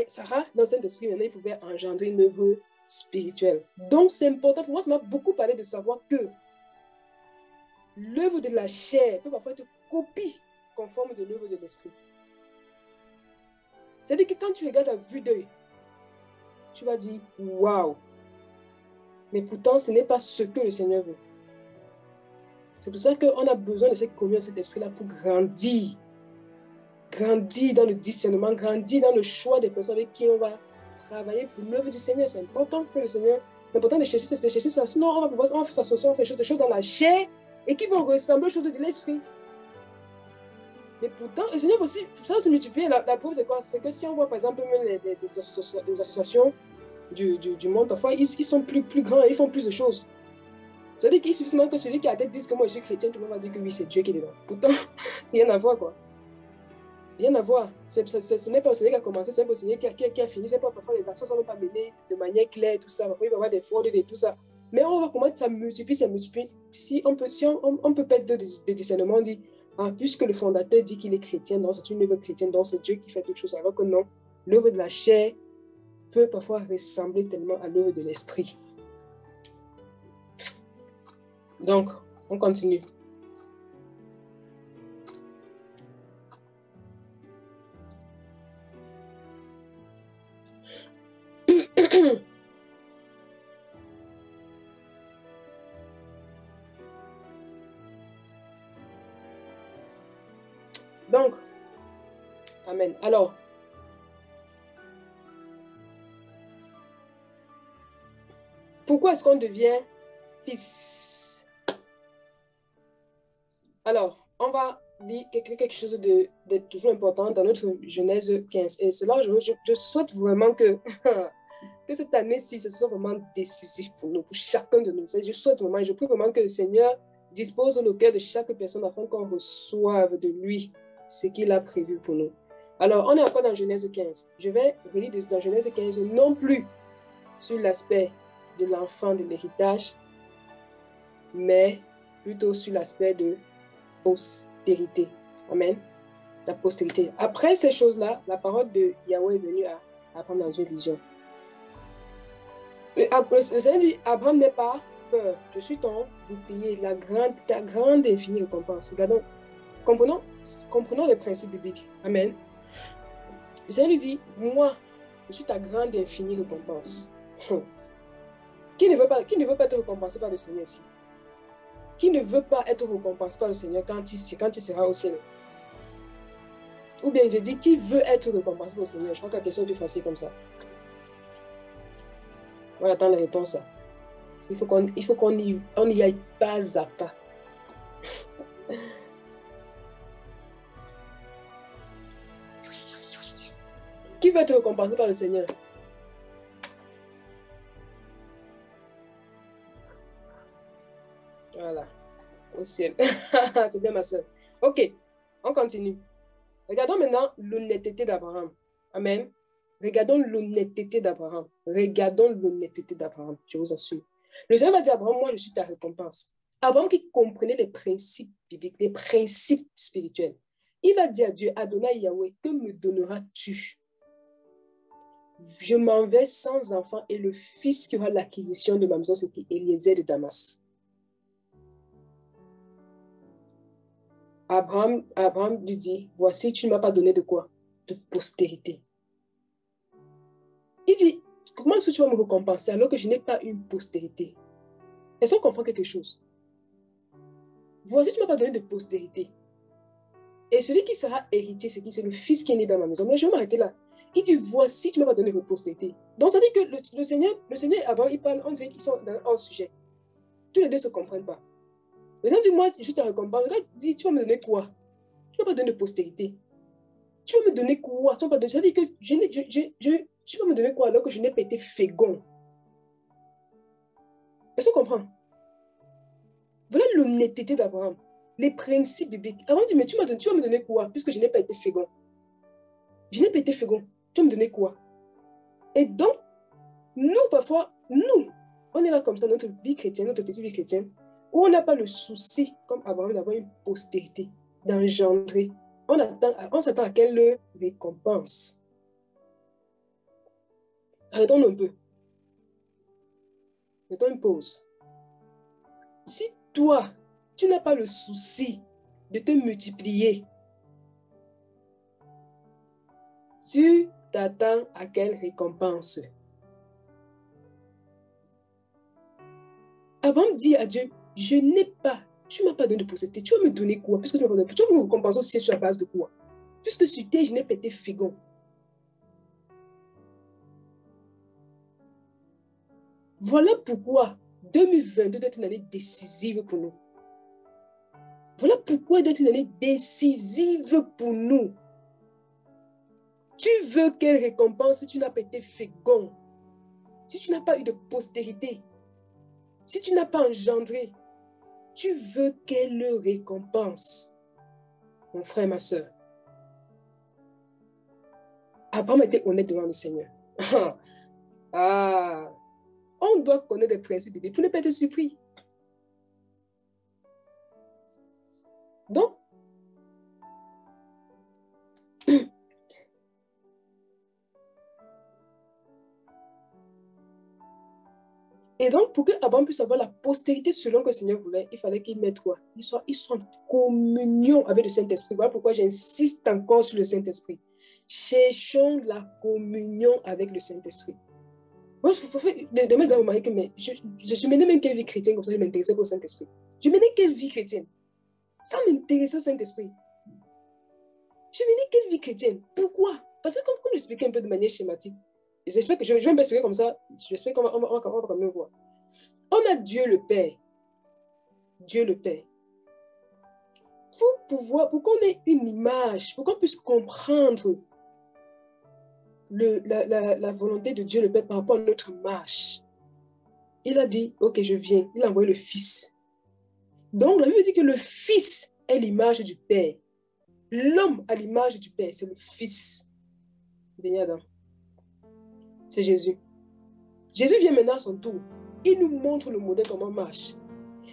dans le Saint-Esprit, maintenant, il pouvait engendrer une œuvre spirituelle. Donc, c'est important pour moi, ça m'a beaucoup parlé de savoir que l'œuvre de la chair peut parfois être copie conforme de l'œuvre de l'esprit. C'est-à-dire que quand tu regardes à vue d'œil, tu vas dire, waouh! Mais pourtant, ce n'est pas ce que le Seigneur veut. C'est pour ça qu'on a besoin de cette communion, cet esprit-là pour grandir. Grandir dans le discernement, grandir dans le choix des personnes avec qui on va travailler pour l'œuvre du Seigneur. C'est important que le Seigneur, c'est important de chercher ça. Sinon, on va pouvoir s'associer, on fait des choses dans la chair et qui vont ressembler aux choses de l'esprit. Mais pourtant, le Seigneur aussi, ça va se multiplier. La preuve, c'est quoi? C'est que si on voit par exemple même les associations du monde, parfois, ils sont plus grands, ils font plus de choses. C'est-à-dire qu'il suffit seulement que celui qui a la tête dise que moi je suis chrétien, tout le monde va dire que oui, c'est Dieu qui est dedans. Pourtant, rien à voir, quoi. Rien à voir. Ce n'est pas le Seigneur qui a commencé, c'est le Seigneur qui a fini. C'est pas parfois les actions ne sont pas menées de manière claire, tout ça. Parfois, il va y avoir des fraudes et tout ça. Mais on va comment ça multiplie. Si on peut perdre de discernement, on dit, ah, puisque le fondateur dit qu'il est chrétien, non, c'est une œuvre chrétienne, donc c'est Dieu qui fait toutes choses. Alors que non, l'œuvre de la chair peut parfois ressembler tellement à l'œuvre de l'esprit. Donc, on continue. Donc, amen. Alors, pourquoi est-ce qu'on devient fils? Alors, on va dire quelque chose de toujours important dans notre Genèse 15. Et c'est là je souhaite vraiment que cette année-ci, ce soit vraiment décisif pour nous, pour chacun de nous. Je souhaite vraiment, et je prie vraiment que le Seigneur dispose le cœur de chaque personne afin qu'on reçoive de lui ce qu'il a prévu pour nous. Alors, on est encore dans Genèse 15. Je vais relire dans Genèse 15 non plus sur l'aspect de l'enfant, de l'héritage, mais plutôt sur l'aspect de postérité. Amen. La postérité. Après ces choses-là, la parole de Yahweh est venue à Abraham dans une vision. Le Seigneur dit, Abraham n'aie pas peur. Je suis ton bouclier, ta grande et infinie récompense. Regardons, comprenons les principes bibliques. Amen. Le Seigneur lui dit, moi, je suis ta grande et infinie récompense. Qui ne veut pas être récompensé par le Seigneur ici? Qui ne veut pas être récompensé par le Seigneur quand il sera au ciel? Ou bien je dis, qui veut être récompensé par le Seigneur? Je crois que la question est plus facile comme ça. On va attendre la réponse. Il faut qu'on y aille pas à pas. Qui veut être récompensé par le Seigneur? Voilà. Au ciel. C'est bien ma soeur. Ok, on continue. Regardons maintenant l'honnêteté d'Abraham. Amen. Regardons l'honnêteté d'Abraham. Regardons l'honnêteté d'Abraham, je vous assure. Le Seigneur va dire à Abraham, moi, je suis ta récompense. Abraham qui comprenait les principes bibliques, les principes spirituels. Il va dire à Dieu, Adonai Yahweh, que me donneras-tu? Je m'en vais sans enfant et le fils qui aura l'acquisition de ma maison, c'est Eliezer de Damas. Abraham lui dit, voici, tu ne m'as pas donné de quoi? De postérité. Il dit, comment est-ce que tu vas me récompenser alors que je n'ai pas une postérité? Est-ce qu'on comprend quelque chose? Voici, tu ne m'as pas donné de postérité. Et celui qui sera héritier, c'est qui? C'est le fils qui est né dans ma maison. Mais je vais m'arrêter là. Il dit, voici, tu ne m'as pas donné de postérité. Donc, ça dit que le Seigneur et Abraham, ils parlent, on dirait qu'ils sont dans un sujet. Tous les deux ne se comprennent pas. Le Seigneur dit, moi, je te récompense. Regarde, dit, tu vas me donner quoi? Tu ne vas pas donner de postérité. Tu vas me donner quoi? Tu vas me donner... Ça dit que tu vas me donner quoi alors que je n'ai pas été fécond? Est-ce qu'on comprend? Voilà l'honnêteté d'Abraham. Les principes bibliques. Abraham dit, mais tu vas me donner quoi puisque je n'ai pas été fécond? Je n'ai pas été fécond. Tu vas me donner quoi? Et donc, nous, parfois, on est là comme ça, notre vie chrétienne, notre petite vie chrétienne, où on n'a pas le souci, comme Abraham, d'avoir une postérité, d'engendrer. On s'attend à quelle récompense? Arrêtons un peu. Mettons une pause. Si toi, tu n'as pas le souci de te multiplier, tu t'attends à quelle récompense? Abraham dit à Dieu, je n'ai pas, tu ne m'as pas donné de postérité, tu vas me donner quoi? Puisque tu vas me récompenser aussi sur la base de quoi? Puisque sur terre, je n'ai pas été fécond. Voilà pourquoi 2022 doit être une année décisive pour nous. Voilà pourquoi elle doit être une année décisive pour nous. Tu veux quelle récompense si tu n'as pas été fécond? Si tu n'as pas eu de postérité? Si tu n'as pas engendré? Tu veux quelle récompense? Mon frère et ma soeur. Abraham était honnête devant le Seigneur. On doit connaître des principes bibliques pour ne pas être surpris. Donc, et donc, pour que Abraham puisse avoir la postérité selon que le Seigneur voulait, il fallait qu'il mette quoi? Il soit en communion avec le Saint-Esprit. Voilà pourquoi j'insiste encore sur le Saint-Esprit. Cherchons la communion avec le Saint-Esprit. Moi, de mes amis, que je menais même quelle vie chrétienne, comme ça je m'intéressais au Saint-Esprit. Je menais quelle vie chrétienne? Ça m'intéressait au Saint-Esprit. Je menais quelle vie chrétienne? Pourquoi? Parce que comme j'expliquais un peu de manière schématique, j'espère que je vais m'expliquer comme ça, j'espère qu'on va quand même voir. On a Dieu le Père. Dieu le Père. Pour qu'on ait une image, pour qu'on puisse comprendre la volonté de Dieu le Père par rapport à notre marche, il a dit, ok, je viens. Il a envoyé le Fils. Donc, la Bible dit que le Fils est l'image du Père. L'homme à l'image du Père, c'est le Fils. C'est Jésus. Jésus vient maintenant à son tour. Il nous montre le modèle comment on marche.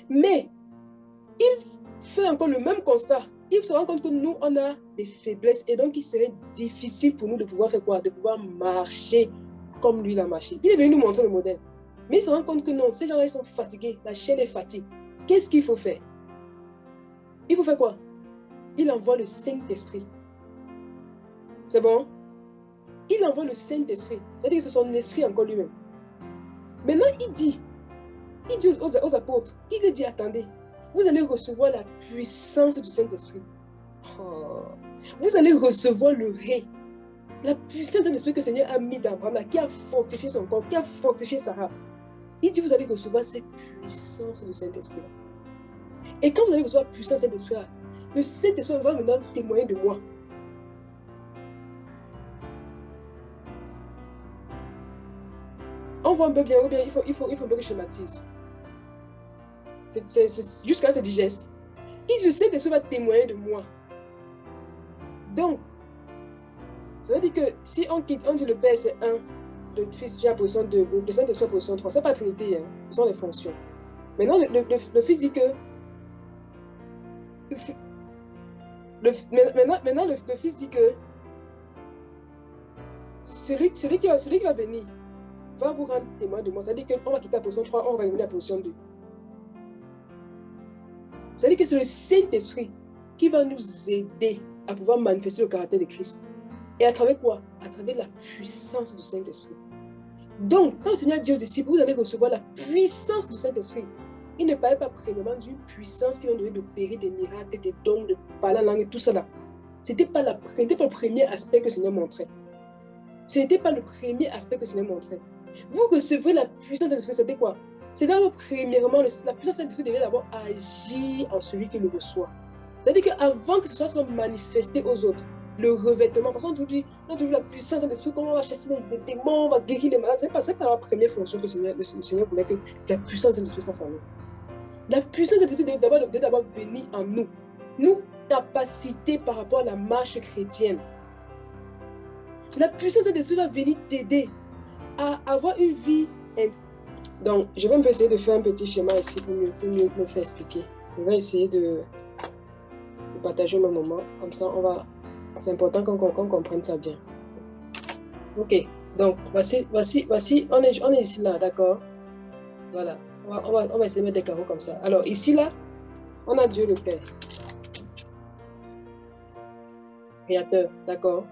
Mais, il fait encore le même constat. Il se rend compte que nous, on a des faiblesses et donc il serait difficile pour nous de pouvoir faire quoi? De pouvoir marcher comme lui l'a marché. Il est venu nous montrer le modèle. Mais il se rend compte que non, ces gens-là, ils sont fatigués. La chair est fatiguée. Qu'est-ce qu'il faut faire? Il faut faire quoi? Il envoie le Saint-Esprit. C'est bon? Il envoie le Saint-Esprit. C'est-à-dire que c'est son esprit encore lui-même. Maintenant, il dit aux apôtres, il dit, attendez, vous allez recevoir la puissance du Saint-Esprit. Oh. Vous allez recevoir le ré. La puissance de l'Esprit que le Seigneur a mis dans Abraham, qui a fortifié son corps, qui a fortifié Sarah. Il dit, vous allez recevoir cette puissance du Saint-Esprit. Et quand vous allez recevoir la puissance du Saint-Esprit, le Saint-Esprit va maintenant témoigner de moi. On voit un peu bien, ou bien il faut un peu que je schématise. Jusqu'à là, c'est digeste. Il dit, le Saint-Esprit va témoigner de moi. Donc, ça veut dire que si on dit le Père c'est un, le Fils vient en position 2, le Saint-Esprit en position 3. Ce n'est pas la Trinité, hein. Ce sont les fonctions. Maintenant, le Fils dit que... Maintenant, le Fils dit que celui qui va venir va vous rendre témoin de moi. Ça veut dire qu'on va quitter la position 3, on va revenir à la position 2. Ça veut dire que c'est le Saint-Esprit qui va nous aider à pouvoir manifester le caractère de Christ. Et à travers quoi? À travers la puissance du Saint-Esprit. Donc, quand le Seigneur dit aux disciples, vous allez recevoir la puissance du Saint-Esprit. Il ne parlait pas premièrement d'une puissance qui va donner d'opérer des miracles, des dons, de parler en langue et tout ça là. Ce n'était pas le premier aspect que le Seigneur montrait. Ce n'était pas le premier aspect que le Seigneur montrait. Vous recevrez la puissance de l'Esprit, c'était quoi? C'est d'abord, premièrement, la puissance de l'Esprit devait d'abord agir en celui qui le reçoit. C'est-à-dire qu'avant que ce soit manifesté aux autres, le revêtement, parce qu'on a toujours la puissance de l'Esprit, comment on va chasser les démons, on va guérir les malades. Ce n'est pas la première fonction que le Seigneur voulait que la puissance de l'Esprit fasse en nous. La puissance de l'Esprit doit d'abord venir en nous. Nous capacités par rapport à la marche chrétienne. La puissance de l'Esprit va venir t'aider à avoir une vie. Donc, je vais essayer de faire un petit schéma ici pour mieux me faire expliquer. Je vais essayer de partager mon moment. Comme ça, c'est important qu'on comprenne ça bien. Ok, donc voici on est ici là, d'accord? Voilà, on va essayer de mettre des carreaux comme ça. Alors, ici là, on a Dieu le Père. Créateur, d'accord?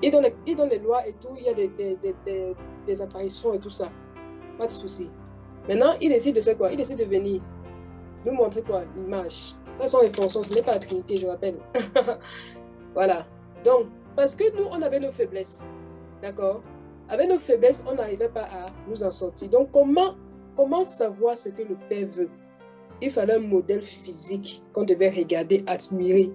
Et dans les lois et tout, il y a des apparitions et tout ça. Pas de souci. Maintenant, il décide de faire quoi? Il décide de venir nous montrer quoi? L'image. Ça sont les fonctions, ce n'est pas la Trinité, je rappelle. Voilà. Donc, parce que nous, on avait nos faiblesses. D'accord? Avec nos faiblesses, on n'arrivait pas à nous en sortir. Donc, comment savoir ce que le Père veut? Il fallait un modèle physique qu'on devait regarder, admirer,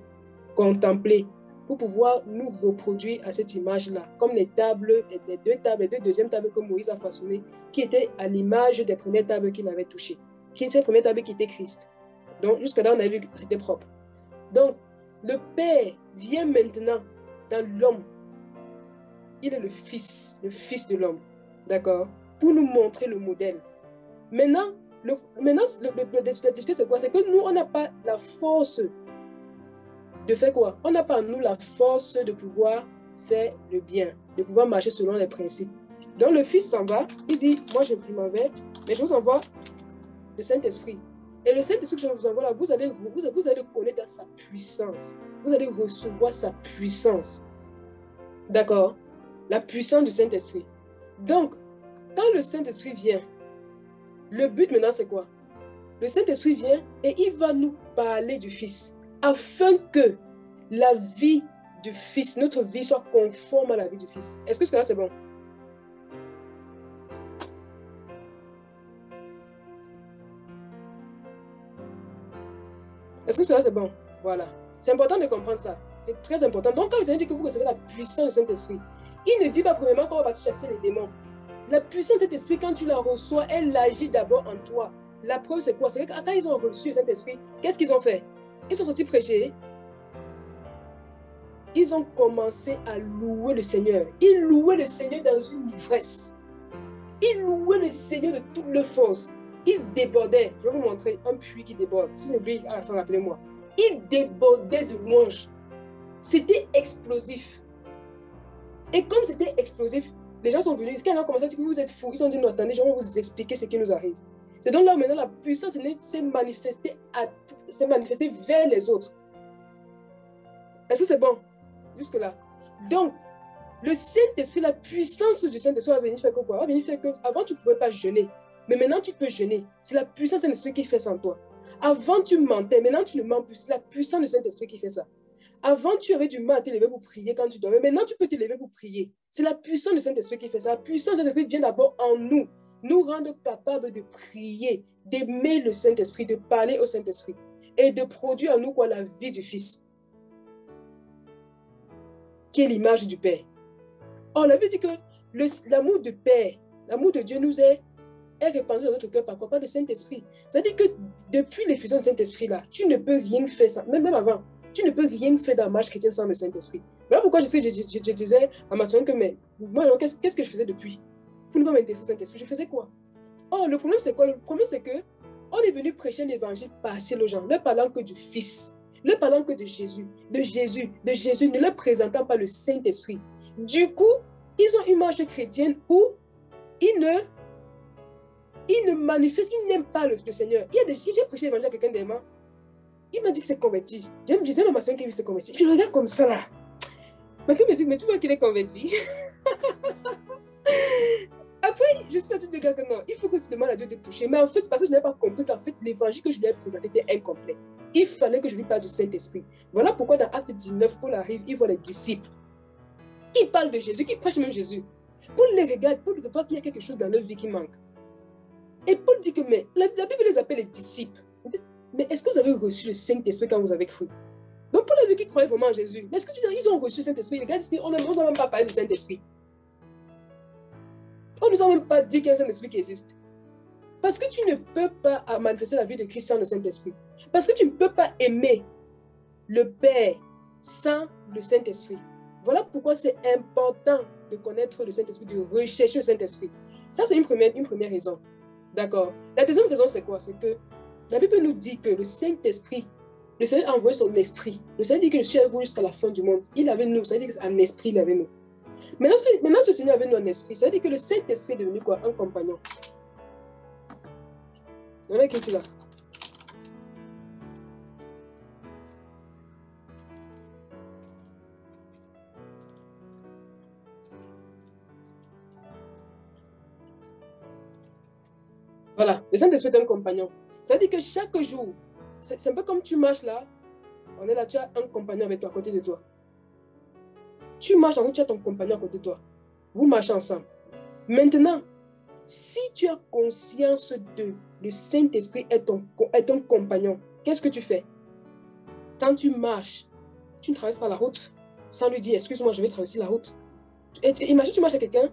contempler, pour pouvoir nous reproduire à cette image-là, comme les tables, les deux deuxièmes tables que Moïse a façonnées, qui étaient à l'image des premières tables qu'il avait touchées, qui étaient ces premières tables qui étaient Christ. Donc, jusque-là, on a vu que c'était propre. Donc, le Père vient maintenant dans l'homme. Il est le Fils de l'homme, d'accord, pour nous montrer le modèle. Maintenant, le difficulté, c'est quoi? C'est que nous, on n'a pas la force de faire quoi? On n'a pas en nous la force de pouvoir faire le bien, de pouvoir marcher selon les principes. Donc le Fils s'en va, il dit, moi je m'en vais, mais je vous envoie le Saint-Esprit. Et le Saint-Esprit que je vous envoie là, vous allez le connaître dans sa puissance. Vous allez recevoir sa puissance. D'accord? La puissance du Saint-Esprit. Donc, quand le Saint-Esprit vient, le but maintenant c'est quoi? Le Saint-Esprit vient et il va nous parler du Fils, afin que la vie du Fils, notre vie soit conforme à la vie du Fils. Est-ce que cela c'est bon? Est-ce que cela c'est bon? Voilà. C'est important de comprendre ça. C'est très important. Donc quand le Seigneur dit que vous recevez la puissance du Saint-Esprit, il ne dit pas premièrement qu'on va partir chasser les démons. La puissance de cet esprit, quand tu la reçois, elle agit d'abord en toi. La preuve, c'est quoi? C'est que quand ils ont reçu cet esprit, qu'est-ce qu'ils ont fait? Ils sont sortis prêcher. Ils ont commencé à louer le Seigneur. Ils louaient le Seigneur dans une ivresse. Ils louaient le Seigneur de toutes leurs forces. Ils débordaient. Je vais vous montrer un puits qui déborde. Si vous oubliez, à la fin, rappelez-moi. Ils débordaient de louanges. C'était explosif. Et comme c'était explosif, les gens sont venus, quand ils ont commencé à dire que vous êtes fous, ils ont dit non, attendez, je vais vous expliquer ce qui nous arrive. C'est donc là maintenant la puissance s'est manifestée vers les autres. Est-ce que c'est bon? Jusque-là. Donc, le Saint-Esprit, la puissance du Saint-Esprit va venir faire quoi? Va venir faire que avant tu ne pouvais pas jeûner, mais maintenant tu peux jeûner. C'est la puissance du Saint-Esprit qui fait ça en toi. Avant tu mentais, maintenant tu ne mens plus. C'est la puissance du Saint-Esprit qui fait ça. Avant, tu avais du mal à te lever pour prier quand tu dormais. Maintenant, tu peux te lever pour prier. C'est la puissance du Saint-Esprit qui fait ça. La puissance du Saint-Esprit vient d'abord en nous. Nous rendre capables de prier, d'aimer le Saint-Esprit, de parler au Saint-Esprit et de produire en nous quoi, la vie du Fils, qui est l'image du Père. Or, la Bible dit que l'amour du Père, l'amour de Dieu nous est répandu dans notre cœur par quoi? Par le Saint-Esprit. C'est-à-dire que depuis l'effusion du Saint-Esprit, là, tu ne peux rien faire sans, même avant. Tu ne peux rien faire dans la marche chrétienne sans le Saint-Esprit. Voilà pourquoi je disais à ma soeur que, mais moi, qu'est-ce que je faisais depuis? Pour ne pas m'intéresser au Saint-Esprit, je faisais quoi? Oh, le problème, c'est quoi? Le problème, c'est que on est venu prêcher l'évangile partiel aux gens, ne parlant que du Fils, ne parlant que de Jésus, ne leur présentant pas le Saint-Esprit. Du coup, ils ont une marche chrétienne où ils ne manifestent, ils n'aiment pas le Seigneur. J'ai prêché l'évangile à quelqu'un d'aimant. Il m'a dit que c'est converti. Je me disais à ma soeur qu'il s'est converti. Je le regarde comme ça là. Mais tu vois qu'il est converti. Après, je suis partie de dire que non, il faut que tu demandes à Dieu de te toucher. Mais en fait, c'est parce que je n'ai pas compris qu'en fait, l'évangile que je lui ai présenté était incomplet. Il fallait que je lui parle du Saint-Esprit. Voilà pourquoi dans Acte 19, Paul arrive, il voit les disciples qui parlent de Jésus, qui prêchent même Jésus. Paul les regarde, Paul voit qu'il y a quelque chose dans leur vie qui manque. Et Paul dit que, mais la Bible les appelle les disciples. Mais est-ce que vous avez reçu le Saint-Esprit quand vous avez cru? Donc Paul a vu qu'ils croyaient vraiment en Jésus. Mais est-ce que tu dis qu'ils ont reçu le Saint-Esprit? Les gars disent qu'on n'a même pas parlé du Saint-Esprit. On ne nous a même pas dit qu'il y a un Saint-Esprit qui existe. Parce que tu ne peux pas manifester la vie de Christ sans le Saint-Esprit. Parce que tu ne peux pas aimer le Père sans le Saint-Esprit. Voilà pourquoi c'est important de connaître le Saint-Esprit, de rechercher le Saint-Esprit. Ça, c'est une première raison. D'accord. La deuxième raison, c'est quoi? C'est que la Bible nous dit que le Saint-Esprit, le Seigneur a envoyé son esprit. Le Seigneur dit que je suis avec vous jusqu'à la fin du monde. Il avait nous. Ça veut dire qu'un esprit, il avait nous. Maintenant, ce Seigneur avait nous un esprit. Ça veut dire que le Saint-Esprit est devenu quoi? Un compagnon. Il y en a qui sont là. Voilà, le Saint-Esprit est un compagnon. Ça veut dire que chaque jour, c'est un peu comme tu marches là, on est là, tu as un compagnon avec toi, à côté de toi. Tu marches en route, tu as ton compagnon à côté de toi. Vous marchez ensemble. Maintenant, si tu as conscience de le Saint-Esprit est ton compagnon, qu'est-ce que tu fais? Quand tu marches, tu ne traverses pas la route sans lui dire, excuse-moi, je vais traverser la route. Et imagine, tu marches avec quelqu'un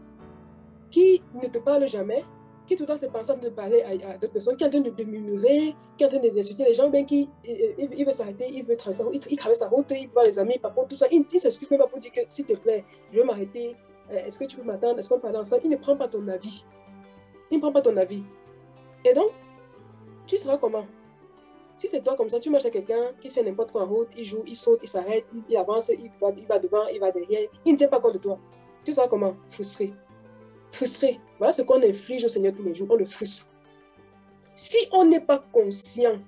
qui ne te parle jamais, qui tout le temps se pense de parler à d'autres personnes, qui est en train de murmurer, qui est en train d'insulter les gens, bien qui il veut s'arrêter, il veut traverser la route, il traverse la route, il voit les amis, papa, tout ça. Il ne s'excuse même pas pour dire que, s'il te plaît, je vais m'arrêter, est-ce que tu peux m'attendre, est-ce qu'on parle ensemble? Il ne prend pas ton avis. Il ne prend pas ton avis. Et donc, tu seras comment? Si c'est toi comme ça, tu marches à quelqu'un qui fait n'importe quoi en route, il joue, il saute, il s'arrête, il avance, il va devant, il va derrière, il ne tient pas compte de toi. Tu seras comment? Frustré. Frustré. Voilà ce qu'on inflige au Seigneur tous les jours, on le frustre. Si on n'est pas conscient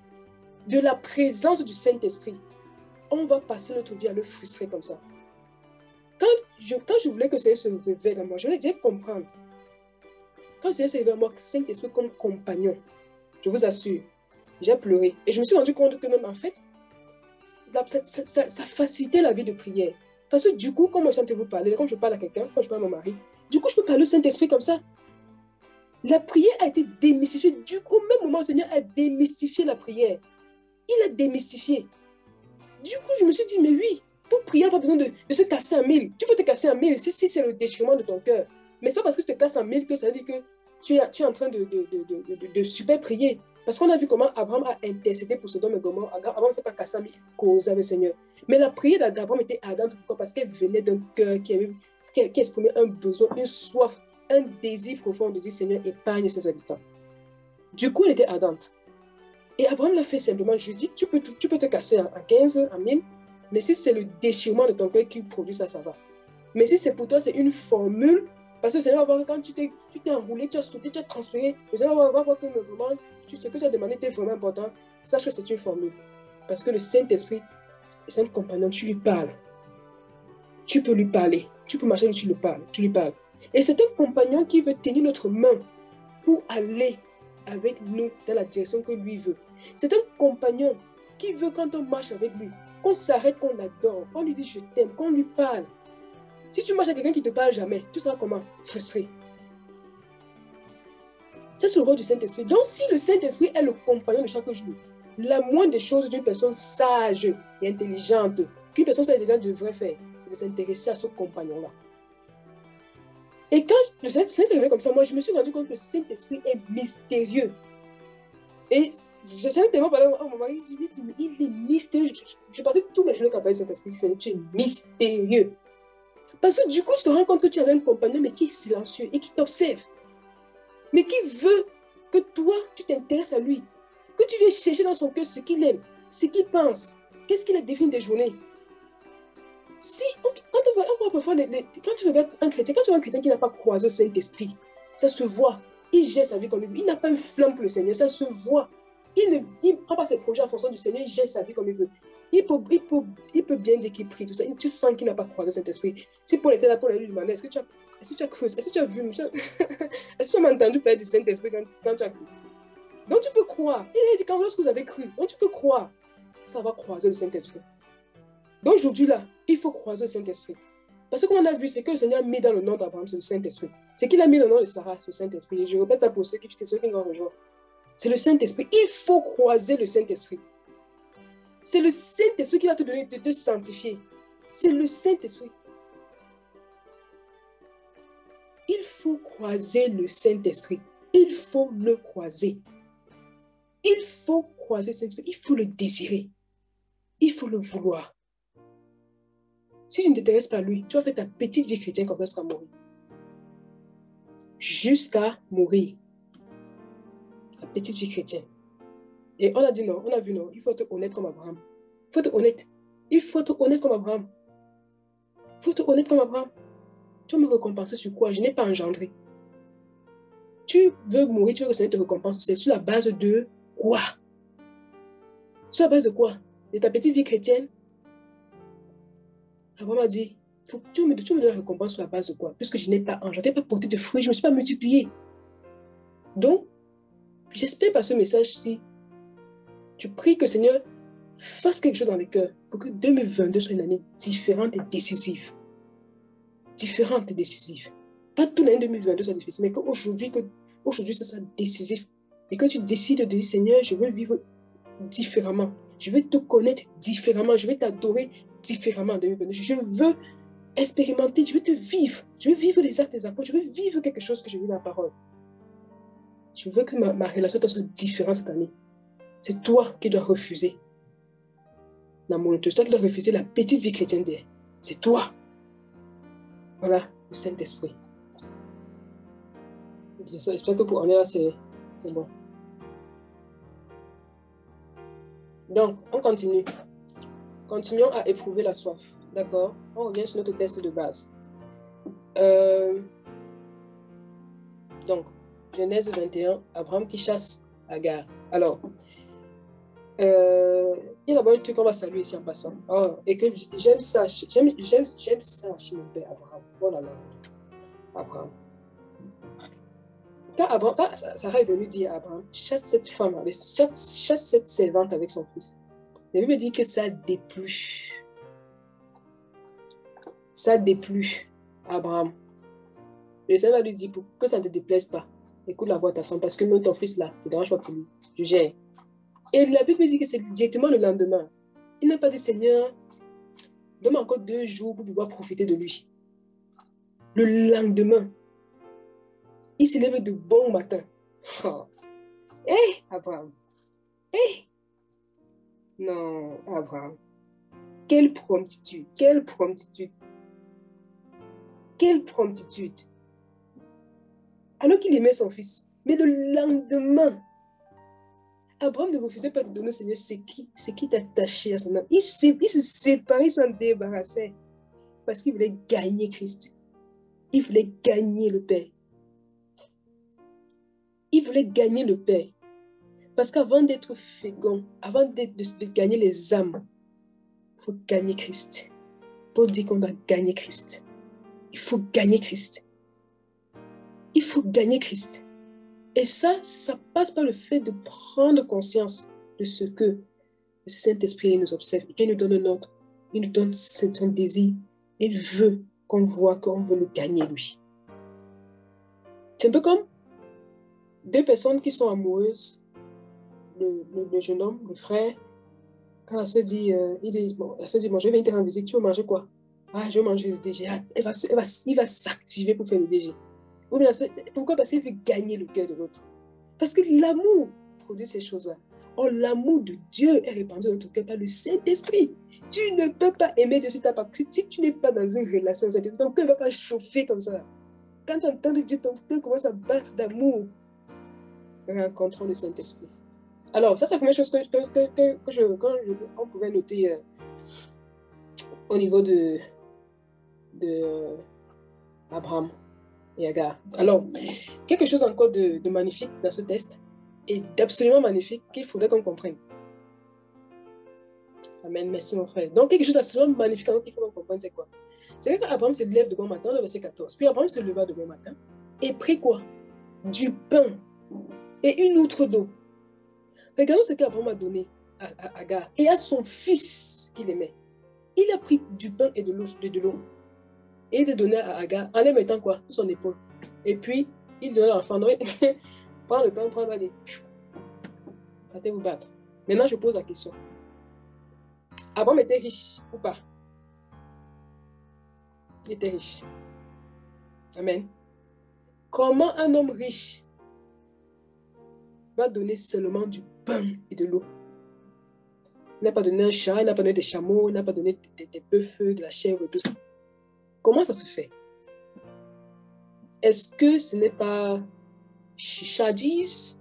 de la présence du Saint-Esprit, on va passer notre vie à le frustrer comme ça. Quand je voulais que le Seigneur se révèle à moi, je voulais comprendre. Quand le Seigneur se révèle à moi, Saint-Esprit comme compagnon, je vous assure, j'ai pleuré. Et je me suis rendu compte que même en fait, ça facilitait la vie de prière. Parce que du coup, quand moi je sens vous parler, quand je parle à quelqu'un, quand je parle à mon mari, du coup, je peux parler au Saint-Esprit comme ça. La prière a été démystifiée. Du coup, au même moment, le Seigneur a démystifié la prière. Il a démystifié. Du coup, je me suis dit, mais oui, pour prier, on n'a pas besoin de se casser en mille. Tu peux te casser en mille si c'est le déchirement de ton cœur. Mais ce n'est pas parce que tu te casses en mille que ça veut dire que tu es en train de super prier. Parce qu'on a vu comment Abraham a intercédé pour Sodome et Gomorrhe. Abraham ne s'est pas cassé en mille, il causait avec le Seigneur. Mais la prière d'Abraham était ardente. Pourquoi? Parce qu'elle venait d'un cœur qui exprimait un besoin, une soif, un désir profond de dire, Seigneur, épargne ses habitants. Du coup, elle était ardente. Et Abraham l'a fait simplement. Je dis, tu peux te casser en 15, en 1000, mais si c'est le déchirement de ton cœur qui produit ça, ça va. Mais si c'est pour toi, c'est une formule, parce que le Seigneur va voir que quand tu t'es enroulé, tu as sauté, tu as transpiré, le Seigneur va voir que vraiment, ce que tu as demandé était vraiment important, sache que c'est une formule. Parce que le Saint-Esprit, c'est un compagnon, tu lui parles. Tu peux lui parler. Tu peux marcher, tu lui parles. Et c'est un compagnon qui veut tenir notre main pour aller avec nous dans la direction que lui veut. C'est un compagnon qui veut, quand on marche avec lui, qu'on s'arrête, qu'on l'adore, qu'on lui dise je t'aime, qu'on lui parle. Si tu marches avec quelqu'un qui ne te parle jamais, tu seras comment? Frustré. C'est ce rôle du Saint-Esprit. Donc, si le Saint-Esprit est le compagnon de chaque jour, la moindre des choses d'une personne sage et intelligente, qu'une personne sage et intelligente devrait faire, c'est de s'intéresser à ce compagnon-là. Et quand le Saint-Esprit est comme ça, moi, je me suis rendu compte que le Saint-Esprit est mystérieux. Et j'en ai tellement parlé à mon mari, il est mystérieux. Je passais toutes mes journées quand il du Saint-Esprit, Seigneur, tu es mystérieux. Parce que du coup, tu te rends compte que tu avais un compagnon, mais qui est silencieux et qui t'observe. Mais qui veut que toi, tu t'intéresses à lui. Que tu viennes chercher dans son cœur ce qu'il aime, ce qu'il pense, qu'est-ce qu'il a défini des journées. Si, quand tu regardes un chrétien, quand tu vois un chrétien qui n'a pas croisé au Saint-Esprit, ça se voit. Il gère sa vie comme il veut. Il n'a pas une flamme pour le Seigneur, ça se voit. Il ne prend pas ses projets en fonction du Seigneur, il gère sa vie comme il veut. Il peut bien dire qu'il prie, tout ça. Tu sens qu'il n'a pas croisé au Saint-Esprit. Si Paul était là pour lui demander, est-ce que tu as cru, est-ce que tu as vu, est-ce que tu m'as entendu parler du Saint-Esprit quand tu as cru? Donc tu peux croire. Il a dit quand lorsque vous avez cru, donc tu peux croire. Ça va croiser le Saint-Esprit. Donc aujourd'hui là, il faut croiser le Saint-Esprit. Parce que comme on a vu, c'est que le Seigneur a mis dans le nom d'Abraham, c'est le Saint-Esprit. C'est qu'il a mis le nom de Sarah, c'est le Saint-Esprit. Et je répète ça pour ceux qui vont rejoindre. C'est le Saint-Esprit. Il faut croiser le Saint-Esprit. C'est le Saint-Esprit qui va te donner de te sanctifier. C'est le Saint-Esprit. Il faut croiser le Saint-Esprit. Il faut le croiser. Il faut croiser le Saint-Esprit. Il faut le désirer. Il faut le vouloir. Si tu ne t'intéresses pas à lui, tu vas faire ta petite vie chrétienne comme jusqu'à mourir. Jusqu'à mourir. La petite vie chrétienne. Et on a dit non, on a vu non. Il faut être honnête comme Abraham. Il faut être honnête. Il faut être honnête comme Abraham. Il faut être honnête comme Abraham. Tu veux me récompenser sur quoi? Je n'ai pas engendré. Tu veux mourir, tu veux que le Seigneur te récompense. C'est sur la base de quoi? Sur la base de quoi? De ta petite vie chrétienne? Abraham a dit, tu me donnes la récompense sur la base de quoi? Puisque je n'ai pas engendré, je n'ai pas porté de fruits, je ne me suis pas multiplié. Donc, j'espère par ce message-ci, tu pries que le Seigneur fasse quelque chose dans les cœurs pour que 2022 soit une année différente et décisive. Différente et décisive. Pas tout l'année 2022 soit difficile, mais qu'aujourd'hui, ça soit décisif. Et que tu décides de dire, Seigneur, je veux vivre différemment. Je veux te connaître différemment. Je veux t'adorer différemment en 2022. Je veux expérimenter, je veux te vivre. Je veux vivre les actes des apôtres. Je veux vivre quelque chose que je vis dans la parole. Je veux que ma relation soit différente cette année. C'est toi qui dois refuser l'amour. C'est toi qui dois refuser la petite vie chrétienne d'hier. C'est toi. Voilà, le Saint-Esprit. J'espère que pour en là, c'est bon. Donc, on continue. Continuons à éprouver la soif. D'accord? On revient sur notre test de base. Donc, Genèse 21, Abraham qui chasse Agar. Alors, il y a d'abord un truc qu'on va saluer ici en passant. Oh, et que j'aime ça. J'aime ça chez mon père Abraham. Oh là là. Abraham. Quand Sarah est venue dire à Abraham, chasse cette femme, chasse cette servante avec son fils. La Bible dit que ça a déplu. Ça a déplu à Abraham. Le Seigneur lui dit, pour que ça ne te déplaise pas, écoute la voix de ta femme, parce que même ton fils là, ne te dérange pas pour lui. Je gère. Et la Bible dit que c'est directement le lendemain. Il n'a pas dit, Seigneur, donne-moi encore 2 jours pour pouvoir profiter de lui. Le lendemain, il se lève de bon matin. Oh. Hé, Abraham. Hé. Non, Abraham. Quelle promptitude. Quelle promptitude. Quelle promptitude. Alors qu'il aimait son fils. Mais le lendemain, Abraham ne refusait pas de donner au Seigneur ce qui t'attachait à son âme. Il se séparait, il s'en débarrassait. Parce qu'il voulait gagner Christ. Il voulait gagner le Père. Il voulait gagner le Père. Parce qu'avant d'être fécond, avant de gagner les âmes, il faut gagner Christ. Paul dit qu'on doit gagner Christ. Il faut gagner Christ. Il faut gagner Christ. Et ça passe par le fait de prendre conscience de ce que le Saint-Esprit nous observe. Il nous donne un ordre. Il nous donne son désir. Il veut qu'on voit qu'on veut le gagner, lui. C'est un peu comme 2 personnes qui sont amoureuses. Le jeune homme, le frère, quand elle se dit, bon, je vais venir te rendre visite, tu veux manger quoi? Ah, je vais manger le DG. Ah, il va s'activer pour faire le DG. Pourquoi? Parce qu'il veut gagner le cœur de l'autre. Parce que l'amour produit ces choses-là. Oh, l'amour de Dieu est répandu dans notre cœur par le Saint-Esprit. Tu ne peux pas aimer Dieu si tu n'es pas dans une relation, ton cœur ne va pas chauffer comme ça. Quand tu entends Dieu, ton cœur commence à battre d'amour. Rencontrons le Saint-Esprit. Alors, ça, c'est la première chose qu'on pouvait noter au niveau de Abraham et Agar. Alors, quelque chose encore de magnifique dans ce test et d'absolument magnifique qu'il faudrait qu'on comprenne. Amen, merci mon frère. Donc, quelque chose d'absolument magnifique qu'il faut qu'on comprenne, c'est quoi? C'est qu'Abraham se lève de bon matin, le verset 14. Puis Abraham se leva de bon matin et prit quoi? Du pain et une outre d'eau. Regardons ce qu'Abraham a donné à Agar et à son fils qu'il aimait. Il a pris du pain et de l'eau et il a donné à Agar en les mettant quoi? Sur son épaule. Et puis, il donnait à l'enfant. Prends le pain, prends, allez. Partez vous battre. Maintenant, je pose la question. Abraham était riche ou pas? Il était riche. Amen. Comment un homme riche va donner seulement du pain et de l'eau? Il n'a pas donné un chat, il n'a pas donné des chameaux, il n'a pas donné des bœufs, de la chèvre et tout ça. Comment ça se fait? Est-ce que ce n'est pas chadis?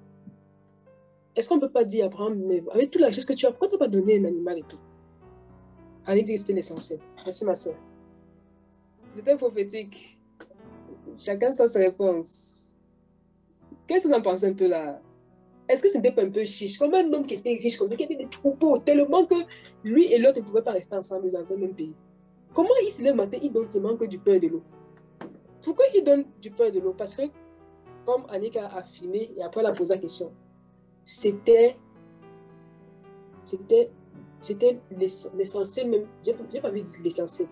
Est-ce qu'on ne peut pas dire à Abraham, mais avec toute la richesse que tu as, pourquoi tu n'as pas donné un animal et tout? Annie dit que c'était l'essentiel. Merci ma soeur. C'était prophétique. Chacun sa réponse. Qu'est-ce que vous en pensez un peu là? Est-ce que c'était pas un peu chiche? Comme un homme qui était riche, comme ça, qui avait des troupeaux, tellement que lui et l'autre ne pouvaient pas rester ensemble dans un même pays. Comment il se lève le matin, il donne seulement que du pain et de l'eau? Pourquoi il donne du pain et de l'eau? Parce que, comme Annick a affirmé, et après elle a posé la question, c'était l'essentiel même, j'ai pas envie de dire l'essentiel.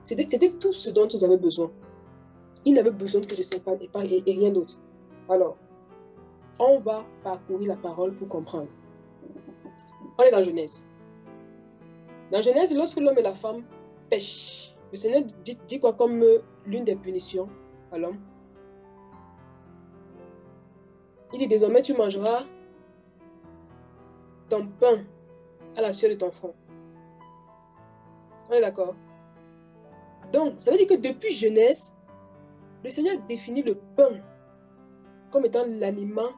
C'était tout ce dont ils avaient besoin. Ils n'avaient besoin que de ça et rien d'autre. Alors, on va parcourir la parole pour comprendre. On est dans Genèse. Dans Genèse, lorsque l'homme et la femme pêchent, le Seigneur dit quoi comme l'une des punitions à l'homme? Il dit désormais tu mangeras ton pain à la sueur de ton front. On est d'accord? Donc, ça veut dire que depuis Genèse, le Seigneur définit le pain comme étant l'aliment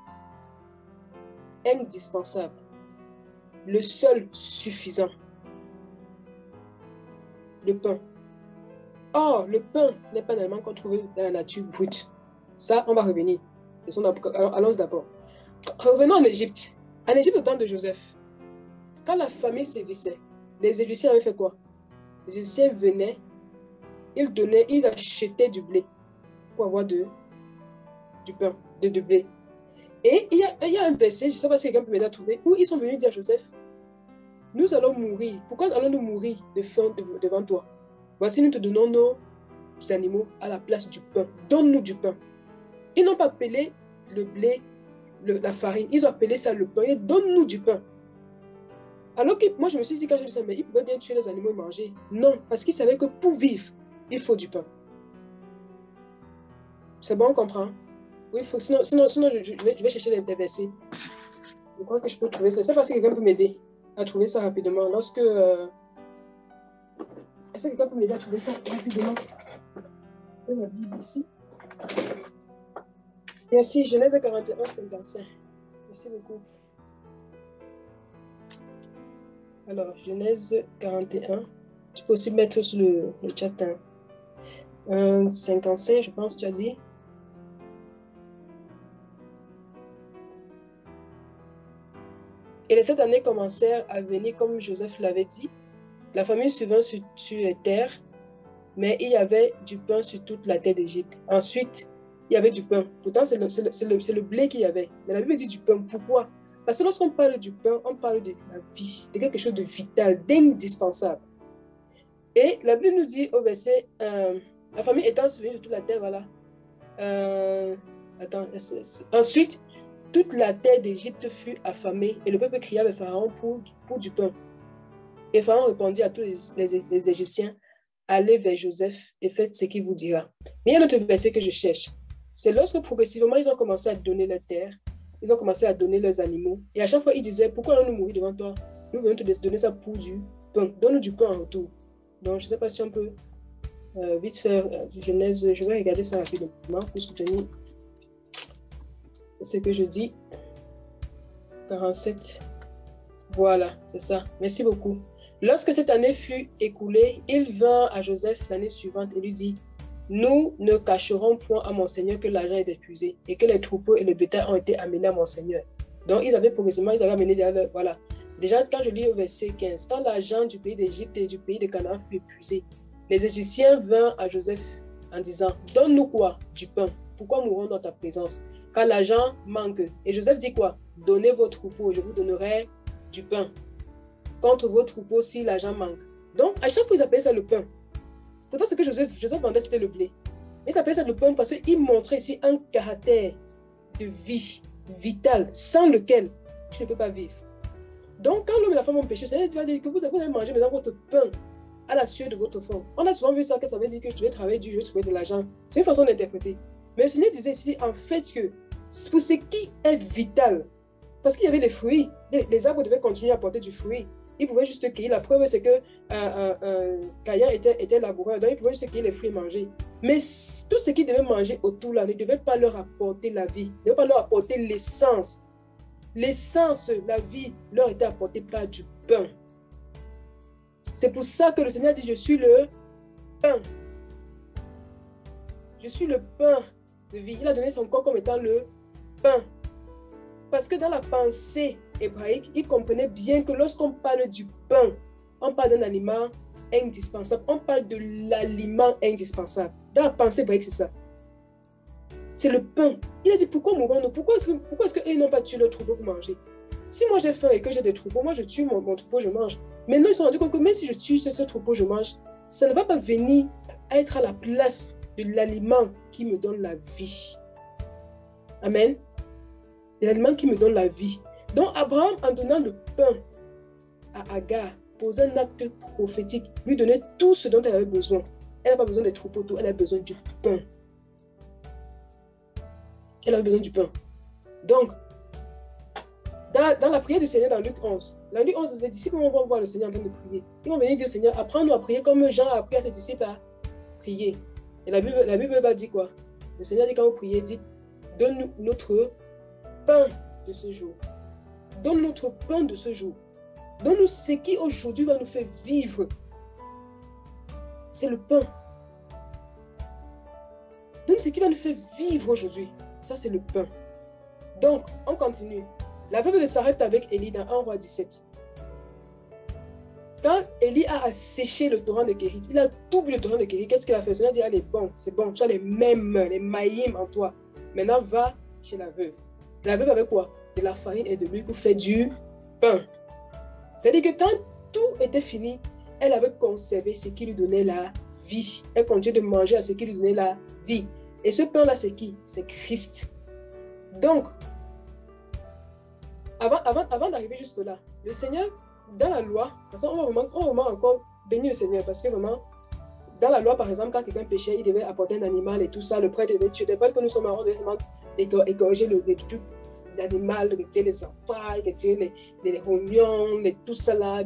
indispensable, le seul suffisant. Le pain. Or, le pain n'est pas un aliment qu'on trouve dans la nature brute. Ça, on va revenir. Alors, allons d'abord. Revenons en Égypte. En Égypte, au temps de Joseph, quand la famille sévissait, les Égyptiens avaient fait quoi? Les Égyptiens venaient, ils achetaient du blé pour avoir du pain, de blé. Et il y a un verset, je ne sais pas si quelqu'un peut m'aider à trouver, où ils sont venus dire à Joseph, nous allons mourir. Pourquoi allons-nous mourir de faim devant toi? Voici, nous te donnons nos animaux à la place du pain. Donne-nous du pain. Ils n'ont pas appelé le blé, la farine. Ils ont appelé ça le pain. Et donne-nous du pain. Alors que moi, je me suis dit, quand j'ai vu ça, mais ils pouvaient bien tuer les animaux et manger. Non, parce qu'ils savaient que pour vivre, il faut du pain. C'est bon, on comprend? Oui, sinon je vais chercher des versets. Je crois que je peux trouver ça. C'est parce que quelqu'un peut m'aider à trouver ça rapidement. Est-ce que quelqu'un peut m'aider à trouver ça rapidement? Je vais la Bible ici. Merci, Genèse 41, 55. Merci beaucoup. Alors, Genèse 41. Tu peux aussi mettre sur le chat. 55, je pense, tu as dit. Et les 7 années commencèrent à venir comme Joseph l'avait dit. La famine survint sur les terres, mais il y avait du pain sur toute la terre d'Égypte. Ensuite, il y avait du pain. Pourtant, c'est le blé qu'il y avait. Mais la Bible dit du pain. Pourquoi? Parce que lorsqu'on parle du pain, on parle de la vie, de quelque chose de vital, d'indispensable. Et la Bible nous dit au verset, la famine étant survenue sur toute la terre, voilà. Ensuite, toute la terre d'Égypte fut affamée et le peuple cria vers Pharaon pour du pain. Et Pharaon répondit à tous les Égyptiens, allez vers Joseph et faites ce qu'il vous dira. Mais il y a un autre verset que je cherche. C'est lorsque progressivement ils ont commencé à donner la terre ils ont commencé à donner leurs animaux. Et à chaque fois, ils disaient, pourquoi allons-nous mourir devant toi? Nous venons te donner ça pour du pain. Donne-nous du pain en retour. Donc, je ne sais pas si on peut vite faire Genèse. Je vais regarder ça rapidement pour soutenir ce que je dis. 47. Voilà, c'est ça. Merci beaucoup. Lorsque cette année fut écoulée, il vint à Joseph l'année suivante et lui dit, nous ne cacherons point à mon Seigneur que l'argent est épuisé et que les troupeaux et le bétail ont été amenés à mon Seigneur. Donc, ils avaient progressivement, ils avaient amené derrière, voilà. Déjà, quand je lis au verset 15, quand l'argent du pays d'Égypte et du pays de Canaan fut épuisé, les Égyptiens vinrent à Joseph en disant, donne-nous quoi? Du pain. Pourquoi mourons dans ta présence? Car l'argent manque. Et Joseph dit quoi? Donnez vos troupeaux, je vous donnerai du pain. Contre vos troupeaux, si l'argent manque. Donc, à chaque fois, ils appelaient ça le pain. Pourtant, ce que Joseph vendait, c'était le blé. Ils appelaient ça le pain parce qu'il montrait ici un caractère de vie vital, sans lequel tu ne peux pas vivre. Donc, quand l'homme et la femme ont péché, ça veut dire que vous avez mangé maintenant votre pain à la sueur de votre faim. On a souvent vu ça, que ça veut dire que tu veux travailler dur, je veux trouver de l'argent. C'est une façon d'interpréter. Mais le Seigneur disait ici, en fait, que pour ce qui est vital, parce qu'il y avait les fruits, les arbres devaient continuer à porter du fruit. Ils pouvaient juste cueillir. La preuve, c'est que Caïn était laboureur, donc ils pouvaient juste cueillir les fruits et manger. Mais tout ce qu'ils devaient manger autour là ne devait pas leur apporter la vie, ne devait pas leur apporter l'essence. L'essence, la vie, leur était apportée par du pain. C'est pour ça que le Seigneur dit, je suis le pain. Je suis le pain de vie. Il a donné son corps comme étant le pain. Parce que dans la pensée hébraïque, il comprenait bien que lorsqu'on parle du pain, on parle d'un aliment indispensable. On parle de l'aliment indispensable. Dans la pensée hébraïque, c'est ça. C'est le pain. Il a dit, pourquoi mourons-nous? Pourquoi est-ce qu'eux n'ont pas tué leur troupeau pour manger? Si moi j'ai faim et que j'ai des troupeaux, moi je tue mon troupeau, je mange. Maintenant, ils se sont rendus compte que même si je tue ce troupeau, je mange, ça ne va pas venir à être à la place de l'aliment qui me donne la vie. Amen. De l'aliment qui me donne la vie. Donc, Abraham, en donnant le pain à Agar, posait un acte prophétique, lui donnait tout ce dont elle avait besoin. Elle n'a pas besoin des troupeaux, elle a besoin du pain. Elle avait besoin du pain. Donc, dans la prière du Seigneur, dans Luc 11, dans Luc 11, les disciples vont voir le Seigneur en train de prier. Ils vont venir dire au Seigneur, apprends-nous à prier comme Jean a appris à ses disciples à prier. Et la Bible va dire quoi? Le Seigneur dit quand vous priez, dites, donne-nous notre pain de ce jour. Donne notre pain de ce jour. Donne-nous ce qui aujourd'hui va nous faire vivre. C'est le pain. Donne-nous ce qui va nous faire vivre aujourd'hui. Ça, c'est le pain. Donc, on continue. La veuve de Sarepta avec Élie dans 1 roi 17. Quand Élie a asséché le torrent de Kérit, il a doublé le torrent de Kérit. Qu'est-ce qu'il a fait? Le Seigneur dit, allez, bon, c'est bon, tu as les mêmes, les maïm en toi. Maintenant, va chez la veuve. La veuve avait quoi? De la farine et de l'huile pour faire du pain. C'est-à-dire que quand tout était fini, elle avait conservé ce qui lui donnait la vie. Elle continuait de manger à ce qui lui donnait la vie. Et ce pain-là, c'est qui? C'est Christ. Donc, avant d'arriver jusque-là, le Seigneur, dans la loi, parce qu'on va vraiment encore bénir le Seigneur, parce que vraiment, dans la loi, par exemple, quand quelqu'un péchait, il devait apporter un animal et tout ça, le prêtre devait tuer. Le prêtre que nous sommes en devait seulement égorger le truc d'animal, retirer les entrailles, retirer les rognons, tout ça là,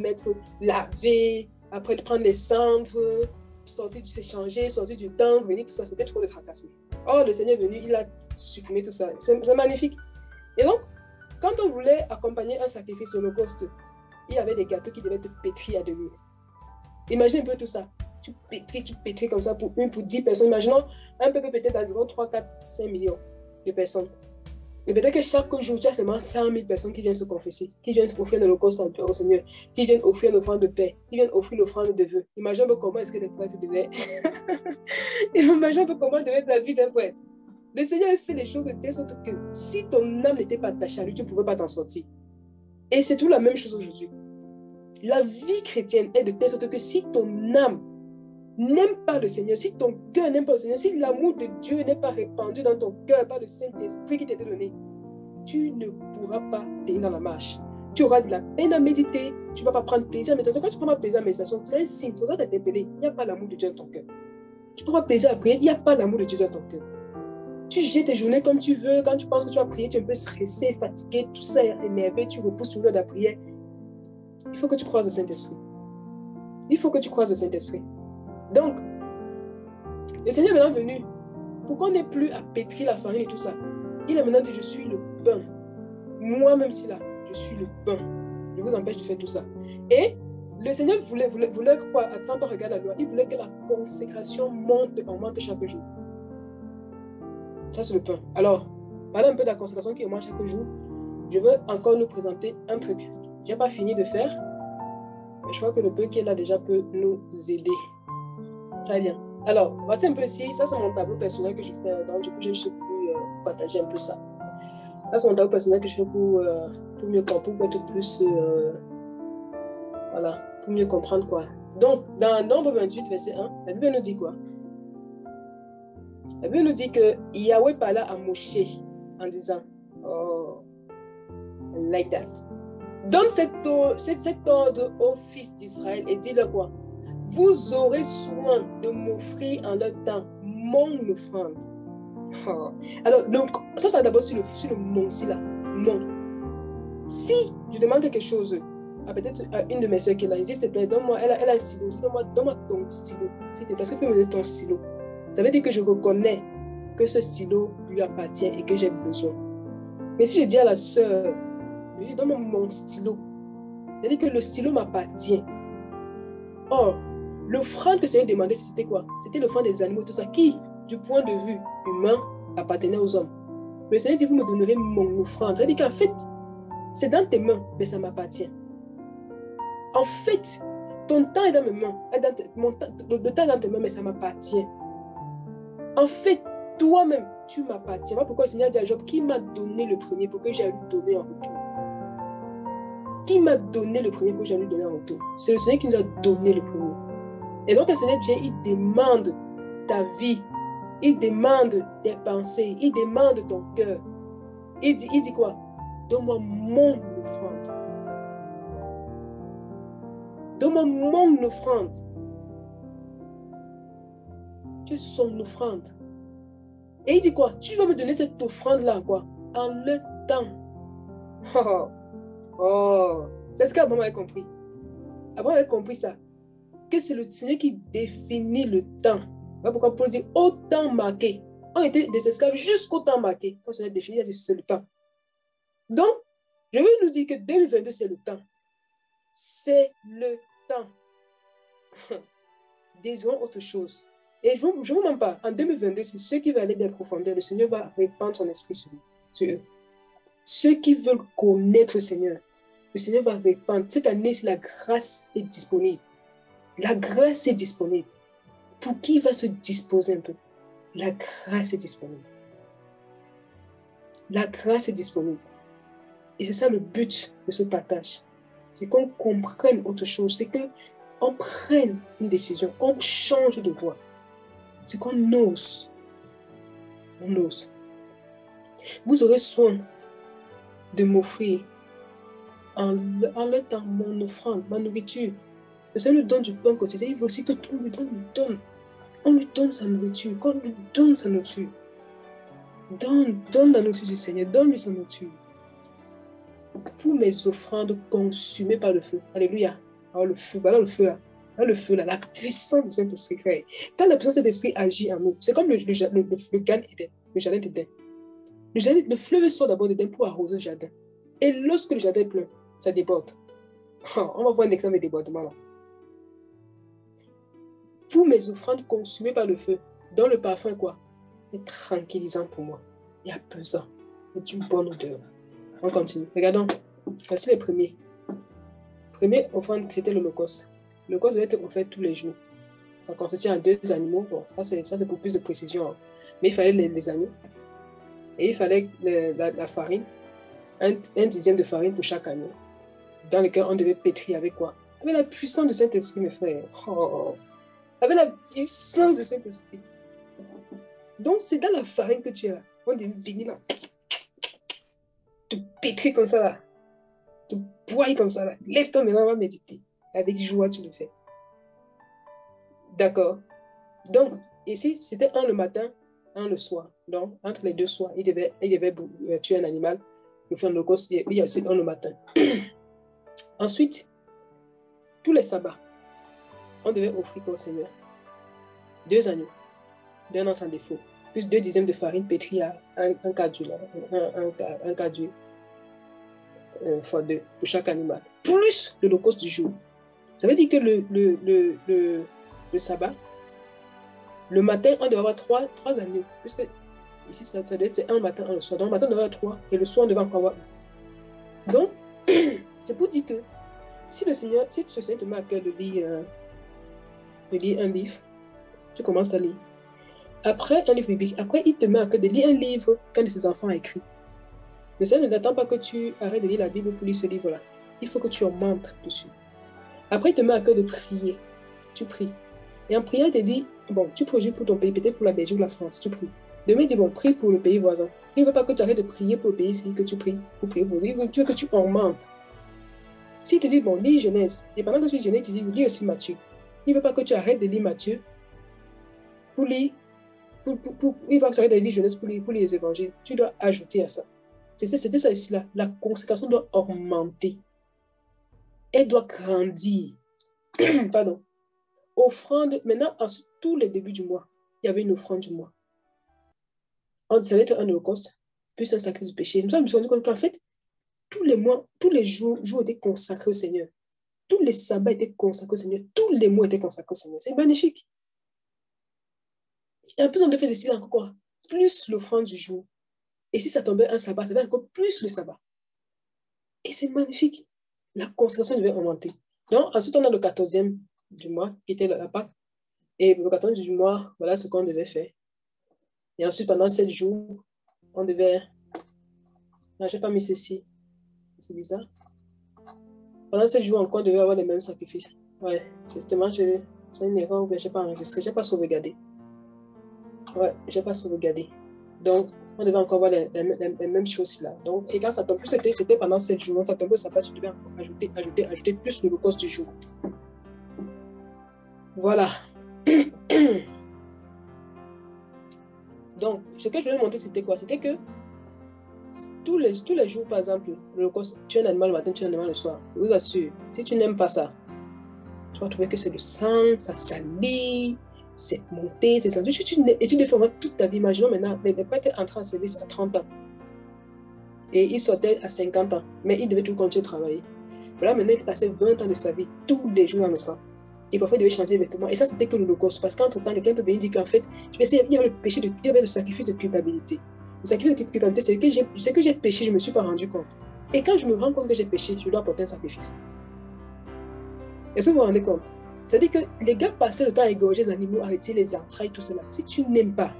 laver, après prendre les cendres, sortir, s'échanger, sortir du temple, venir, tout ça, c'était trop de tracasser. Or, le Seigneur est venu, il a supprimé tout ça. C'est magnifique. Et donc, quand on voulait accompagner un sacrifice holocauste, il y avait des gâteaux qui devaient être pétris à demi. Imagine un peu tout ça. Tu pétris comme ça pour 10 personnes. Imaginons un peuple peut-être d'environ 3, 4, 5 millions de personnes. Et peut-être que chaque jour, tu as seulement 100 000 personnes qui viennent se confesser, qui viennent offrir l'holocauste au Seigneur, qui viennent offrir l'offrande de paix, qui viennent offrir l'offrande de vœux. Imagine un peu comment est-ce que les prêtres devaient... Imagine un peu comment devait être la vie d'un prêtre. Le Seigneur a fait les choses de telle sorte que si ton âme n'était pas attachée à lui, tu ne pouvais pas t'en sortir. Et c'est tout la même chose aujourd'hui. La vie chrétienne est de telle sorte que si ton âme n'aime pas le Seigneur, si ton cœur n'aime pas le Seigneur, si l'amour de Dieu n'est pas répandu dans ton cœur par le Saint-Esprit qui t'a été donné, tu ne pourras pas tenir dans la marche. Tu auras de la peine à méditer, tu ne vas pas prendre plaisir à méditation. Quand tu ne prends pas plaisir à méditation, c'est un signe, ça doit t'interpeller. Il n'y a pas l'amour de Dieu dans ton cœur. Tu ne prends pas plaisir à prier, il n'y a pas l'amour de Dieu dans ton cœur. Tu gères tes journées comme tu veux. Quand tu penses que tu vas prier, tu es un peu stressé, fatigué, tout ça, énervé, tu repousses toujours l'heure de la prière. Il faut que tu croises le Saint-Esprit. Il faut que tu croises le Saint-Esprit. Donc, le Seigneur est maintenant venu pour qu'on n'ait plus à pétrir la farine et tout ça. Il a maintenant dit, je suis le pain. Moi-même, si là, je suis le pain. Je vous empêche de faire tout ça. Et le Seigneur voulait quoi? Quand on regarde la loi, il voulait que la consécration augmente chaque jour. Ça, c'est le pain. Alors, voilà un peu de la consécration qui augmente chaque jour. Je veux encore nous présenter un truc. Je n'ai pas fini de faire, mais je crois que le peu qui est là déjà peut nous aider. Très bien. Alors, voici un peu ici. Ça, c'est mon tableau personnel que je fais. Donc, du coup, je ne sais plus partager un peu ça. Ça, c'est mon tableau personnel que je fais pour mieux comprendre, pour être plus... voilà, pour mieux comprendre quoi. Donc, dans Nombre 28, verset 1, la Bible nous dit quoi? La Bible nous dit que Yahweh parla à Moshe en disant, oh, like that. Donne cet ordre aux fils d'Israël et dis-leur quoi? Vous aurez soin de m'offrir en leur temps mon offrande. Oh. Alors, donc, ça, c'est d'abord sur le mon-ci là. Mon. Si je demande quelque chose à peut-être une de mes soeurs qui est là, je dis, s'il te plaît, donne-moi, elle a un stylo, donne-moi ton stylo. S'il te plaît, est-ce que tu peux me donner ton stylo? Ça veut dire que je reconnais que ce stylo lui appartient et que j'ai besoin. Mais si je dis à la sœur, je dis, donne-moi mon stylo, ça veut dire que le stylo m'appartient. Or, l'offrande que le Seigneur demandait, c'était quoi? C'était l'offrande des animaux, tout ça, qui, du point de vue humain, appartenait aux hommes. Le Seigneur dit, vous me donnerez mon offrande. Ça veut dire qu'en fait, c'est dans tes mains, mais ça m'appartient. En fait, ton temps est dans mes mains, le temps est dans tes mains, mais ça m'appartient. En fait, toi-même, tu m'appartiens. Voilà pourquoi le Seigneur dit à Job, qui m'a donné le premier pour que j'aille lui donner en retour? Qui m'a donné le premier pour que j'aille lui donner en retour? C'est le Seigneur qui nous a donné le premier. Et donc, le Seigneur vient, il demande ta vie, il demande tes pensées, il demande ton cœur. Il dit quoi? Donne-moi mon offrande. Donne-moi mon offrande. Tu es son offrande. Et il dit quoi? Tu vas me donner cette offrande-là, quoi? En le temps. Oh, oh. C'est ce qu'Abraham avait compris. Abraham avait compris ça. Que c'est le Seigneur qui définit le temps. Voilà pourquoi Paul dit au temps marqué. On était des esclaves jusqu'au temps marqué. Quand le Seigneur définit, il dit c'est le temps. Donc, je veux nous dire que 2022, c'est le temps. C'est le temps. Désirons autre chose. Et je ne vous mens pas, en 2022, c'est ceux qui veulent aller dans la profondeur. Le Seigneur va répandre son esprit sur eux. Ceux qui veulent connaître le Seigneur va répandre. Cette année, la grâce est disponible. La grâce est disponible. Pour qui va se disposer un peu? La grâce est disponible. La grâce est disponible. Et c'est ça le but de ce partage. C'est qu'on comprenne autre chose. C'est qu'on prenne une décision. On change de voie. C'est qu'on ose. On ose. Vous aurez soin de m'offrir en le temps mon offrande, ma nourriture. Le Seigneur nous donne du pain quotidien. Il veut aussi que tout lui donne. On lui donne sa nourriture. Qu'on lui donne sa nourriture. Donne la nourriture du Seigneur. Donne-lui sa nourriture. Pour mes offrandes consumées par le feu. Alléluia. Alors le feu, voilà le feu là. Là, le feu là, la puissance du Saint-Esprit. Quand la puissance de l'Esprit agit en nous, c'est comme le jardin d'Éden. Le fleuve sort d'abord d'Éden pour arroser le jardin. Et lorsque le jardin est plein, ça déborde. On va voir un exemple de débordement là. Pour mes offrandes consumées par le feu, dont le parfum est quoi? Est tranquillisant pour moi. Et apaisant. Et d'une bonne odeur. On continue. Regardons. Voici les premiers. Le premier offrande, c'était l'Holocauste. L'Holocauste devait être offert tous les jours. Ça consistait en 2 animaux. Bon, ça c'est pour plus de précision. Hein. Mais il fallait les agneaux. Et il fallait la farine. Un dixième de farine pour chaque agneau. Dans lequel on devait pétrir avec quoi? Avec la puissance de Saint-Esprit, mes frères. Oh. Avec la puissance de Saint-Esprit. Donc, c'est dans la farine que tu es là. On devait venir là. Te pétrir comme ça là. Te boire comme ça là. Lève-toi maintenant, on va méditer. Avec joie, tu le fais. D'accord. Donc, ici, c'était un le matin, le soir. Donc, entre les deux soirs, il devait tuer un animal, le faire l'Holocauste, et il y a aussi un le matin. Ensuite, tous les sabbats, on devait offrir au Seigneur 2 agneaux, d'un an sans défaut, plus 2 dixièmes de farine pétrie à un quart d'huile, un quart d'huile fois 2 pour chaque animal, plus l'Holocauste du jour. Ça veut dire que le sabbat, le matin, on devait avoir 3 agneaux, puisque ici, ça doit être un matin, un le soir. Donc, le matin, on devait avoir 3, et le soir, on devait encore avoir 1. Donc, c'est pour dire que si le Seigneur te met à cœur de lire un livre, tu commences à lire. Après un livre biblique, après, il te met à cœur de lire un livre qu'un de ses enfants a écrit. Le Seigneur n'attend pas que tu arrêtes de lire la Bible pour lire ce livre-là. Il faut que tu augmentes dessus. Après, il te met à cœur de prier. Tu pries. Et en priant, il te dit, bon, tu pries juste pour ton pays, peut-être pour la Belgique ou la France, tu pries. Demain, il dit, bon, prie pour le pays voisin. Il ne veut pas que tu arrêtes de prier pour le pays ici, que tu pries pour prier pour lui. Il veut que tu augmentes. S'il te dit, bon, lis Genèse, et pendant que tu lis Genèse, il te dit, lis aussi Matthieu. Il ne veut pas que tu arrêtes de lire Matthieu pour lire, il veut pas que tu arrêtes de lire Genèse pour lire les évangiles. Tu dois ajouter à ça. C'était ça ici, là. La consécration doit augmenter. Elle doit grandir. Pardon. Offrande, maintenant, en tous les débuts du mois, il y avait une offrande du mois. Ça va être un holocauste, plus un sacrifice du péché. Nous sommes rendus compte qu'en fait, tous les mois, tous les jours étaient consacrés au Seigneur. Tous les sabbats étaient consacrés au Seigneur. Tous les mois étaient consacrés au Seigneur. C'est magnifique. Et en plus, on devait faire ceci encore quoi? Plus l'offrande du jour. Et si ça tombait un sabbat, ça devait encore plus le sabbat. Et c'est magnifique. La consécration devait augmenter. Donc, ensuite, on a le 14e du mois, qui était la Pâque. Et le 14e du mois, voilà ce qu'on devait faire. Et ensuite, pendant 7 jours, on devait... Non, je n'ai pas mis ceci. C'est bizarre. Pendant 7 jours encore, on devait avoir les mêmes sacrifices. Ouais, justement, c'est une erreur, mais je n'ai pas enregistré, je n'ai pas sauvegardé. Ouais, je n'ai pas sauvegardé. Donc, on devait encore voir les mêmes choses là. Donc, et quand ça tombe, c'était pendant 7 jours, donc ça tombait, ça passe, tu devais encore ajouter plus l'holocauste du jour. Voilà. Donc, ce que je voulais montrer, c'était quoi? C'était que tous les jours, par exemple, l'holocauste, tu es un animal le matin, tu es un animal le soir. Je vous assure, si tu n'aimes pas ça, tu vas trouver que c'est le sang, ça salit, c'est monté, c'est senti. Et tu défends toute ta vie. Imaginons maintenant, les prêtres étaient entrés en service à 30 ans. Et ils sortaient à 50 ans. Mais ils devaient tout continuer de travailler. Voilà, maintenant, il passait 20 ans de sa vie, tous les jours dans le sang. Et parfois, il devait changer de vêtements. Et ça, c'était que l'holocauste. Parce qu'entre-temps, quelqu'un peut bien dire qu'en fait, il y avait le péché, il y avait le sacrifice de culpabilité. Le sacrifice de culpabilité, c'est que j'ai péché, je ne me suis pas rendu compte. Et quand je me rends compte que j'ai péché, je dois apporter un sacrifice. Est-ce que vous vous rendez compte? C'est-à-dire que les gars passaient le temps à égorger les animaux, à retirer les entrailles, tout cela. Si tu n'aimes pas,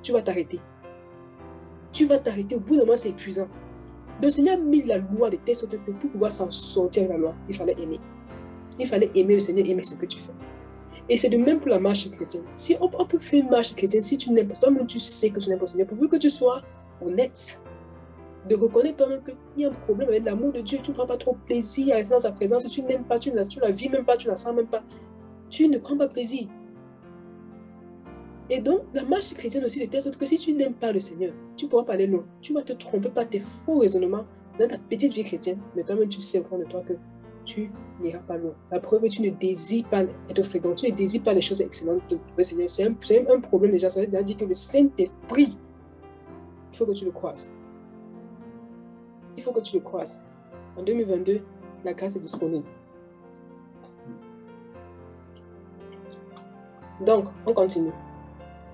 tu vas t'arrêter. Tu vas t'arrêter. Au bout d'un moment, c'est épuisant. Le Seigneur a mis la loi de telle sorte que pour pouvoir s'en sortir de la loi, il fallait aimer. Il fallait aimer le Seigneur, aimer ce que tu fais. Et c'est de même pour la marche chrétienne. Si on peut faire une marche chrétienne, si tu n'aimes pas, toi-même tu sais que tu n'aimes pas le Seigneur, pourvu que tu sois honnête, de reconnaître toi-même qu'il y a un problème avec l'amour de Dieu, tu ne prends pas trop plaisir à rester dans sa présence, si tu n'aimes pas, tu ne la vis même pas, tu ne la sens même pas, tu ne prends pas plaisir. Et donc, la marche chrétienne aussi, de telle sorte que si tu n'aimes pas le Seigneur, tu pourras parler non. Tu vas te tromper par tes faux raisonnements dans ta petite vie chrétienne, mais toi-même tu sais au fond de toi que tu n'iras pas loin. La preuve est que tu ne désires pas être fréquent, tu ne désires pas les choses excellentes de le Seigneur. C'est un problème déjà, ça veut dire que le Saint-Esprit, il faut que tu le croises. Il faut que tu le croises. En 2022, la grâce est disponible. Donc, on continue.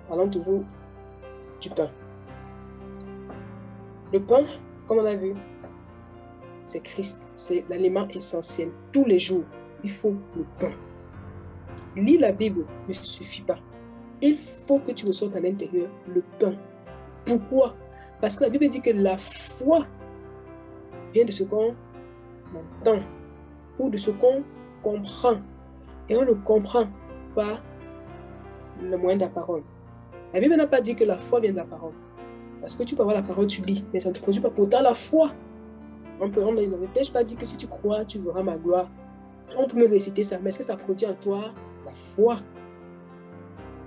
Parlons toujours du pain. Le pain, comme on a vu, c'est Christ. C'est l'aliment essentiel. Tous les jours, il faut le pain. Lire la Bible ne suffit pas. Il faut que tu ressortes à l'intérieur le pain. Pourquoi? Parce que la Bible dit que la foi vient de ce qu'on entend ou de ce qu'on comprend. Et on le comprend par le moyen de la parole. La Bible n'a pas dit que la foi vient de la parole. Parce que tu peux avoir la parole, tu lis, mais ça ne te produit pas. Pourtant, la foi, on ne peut pas dire que si tu crois, tu verras ma gloire. On peut me réciter ça, mais est-ce que ça produit en toi la foi?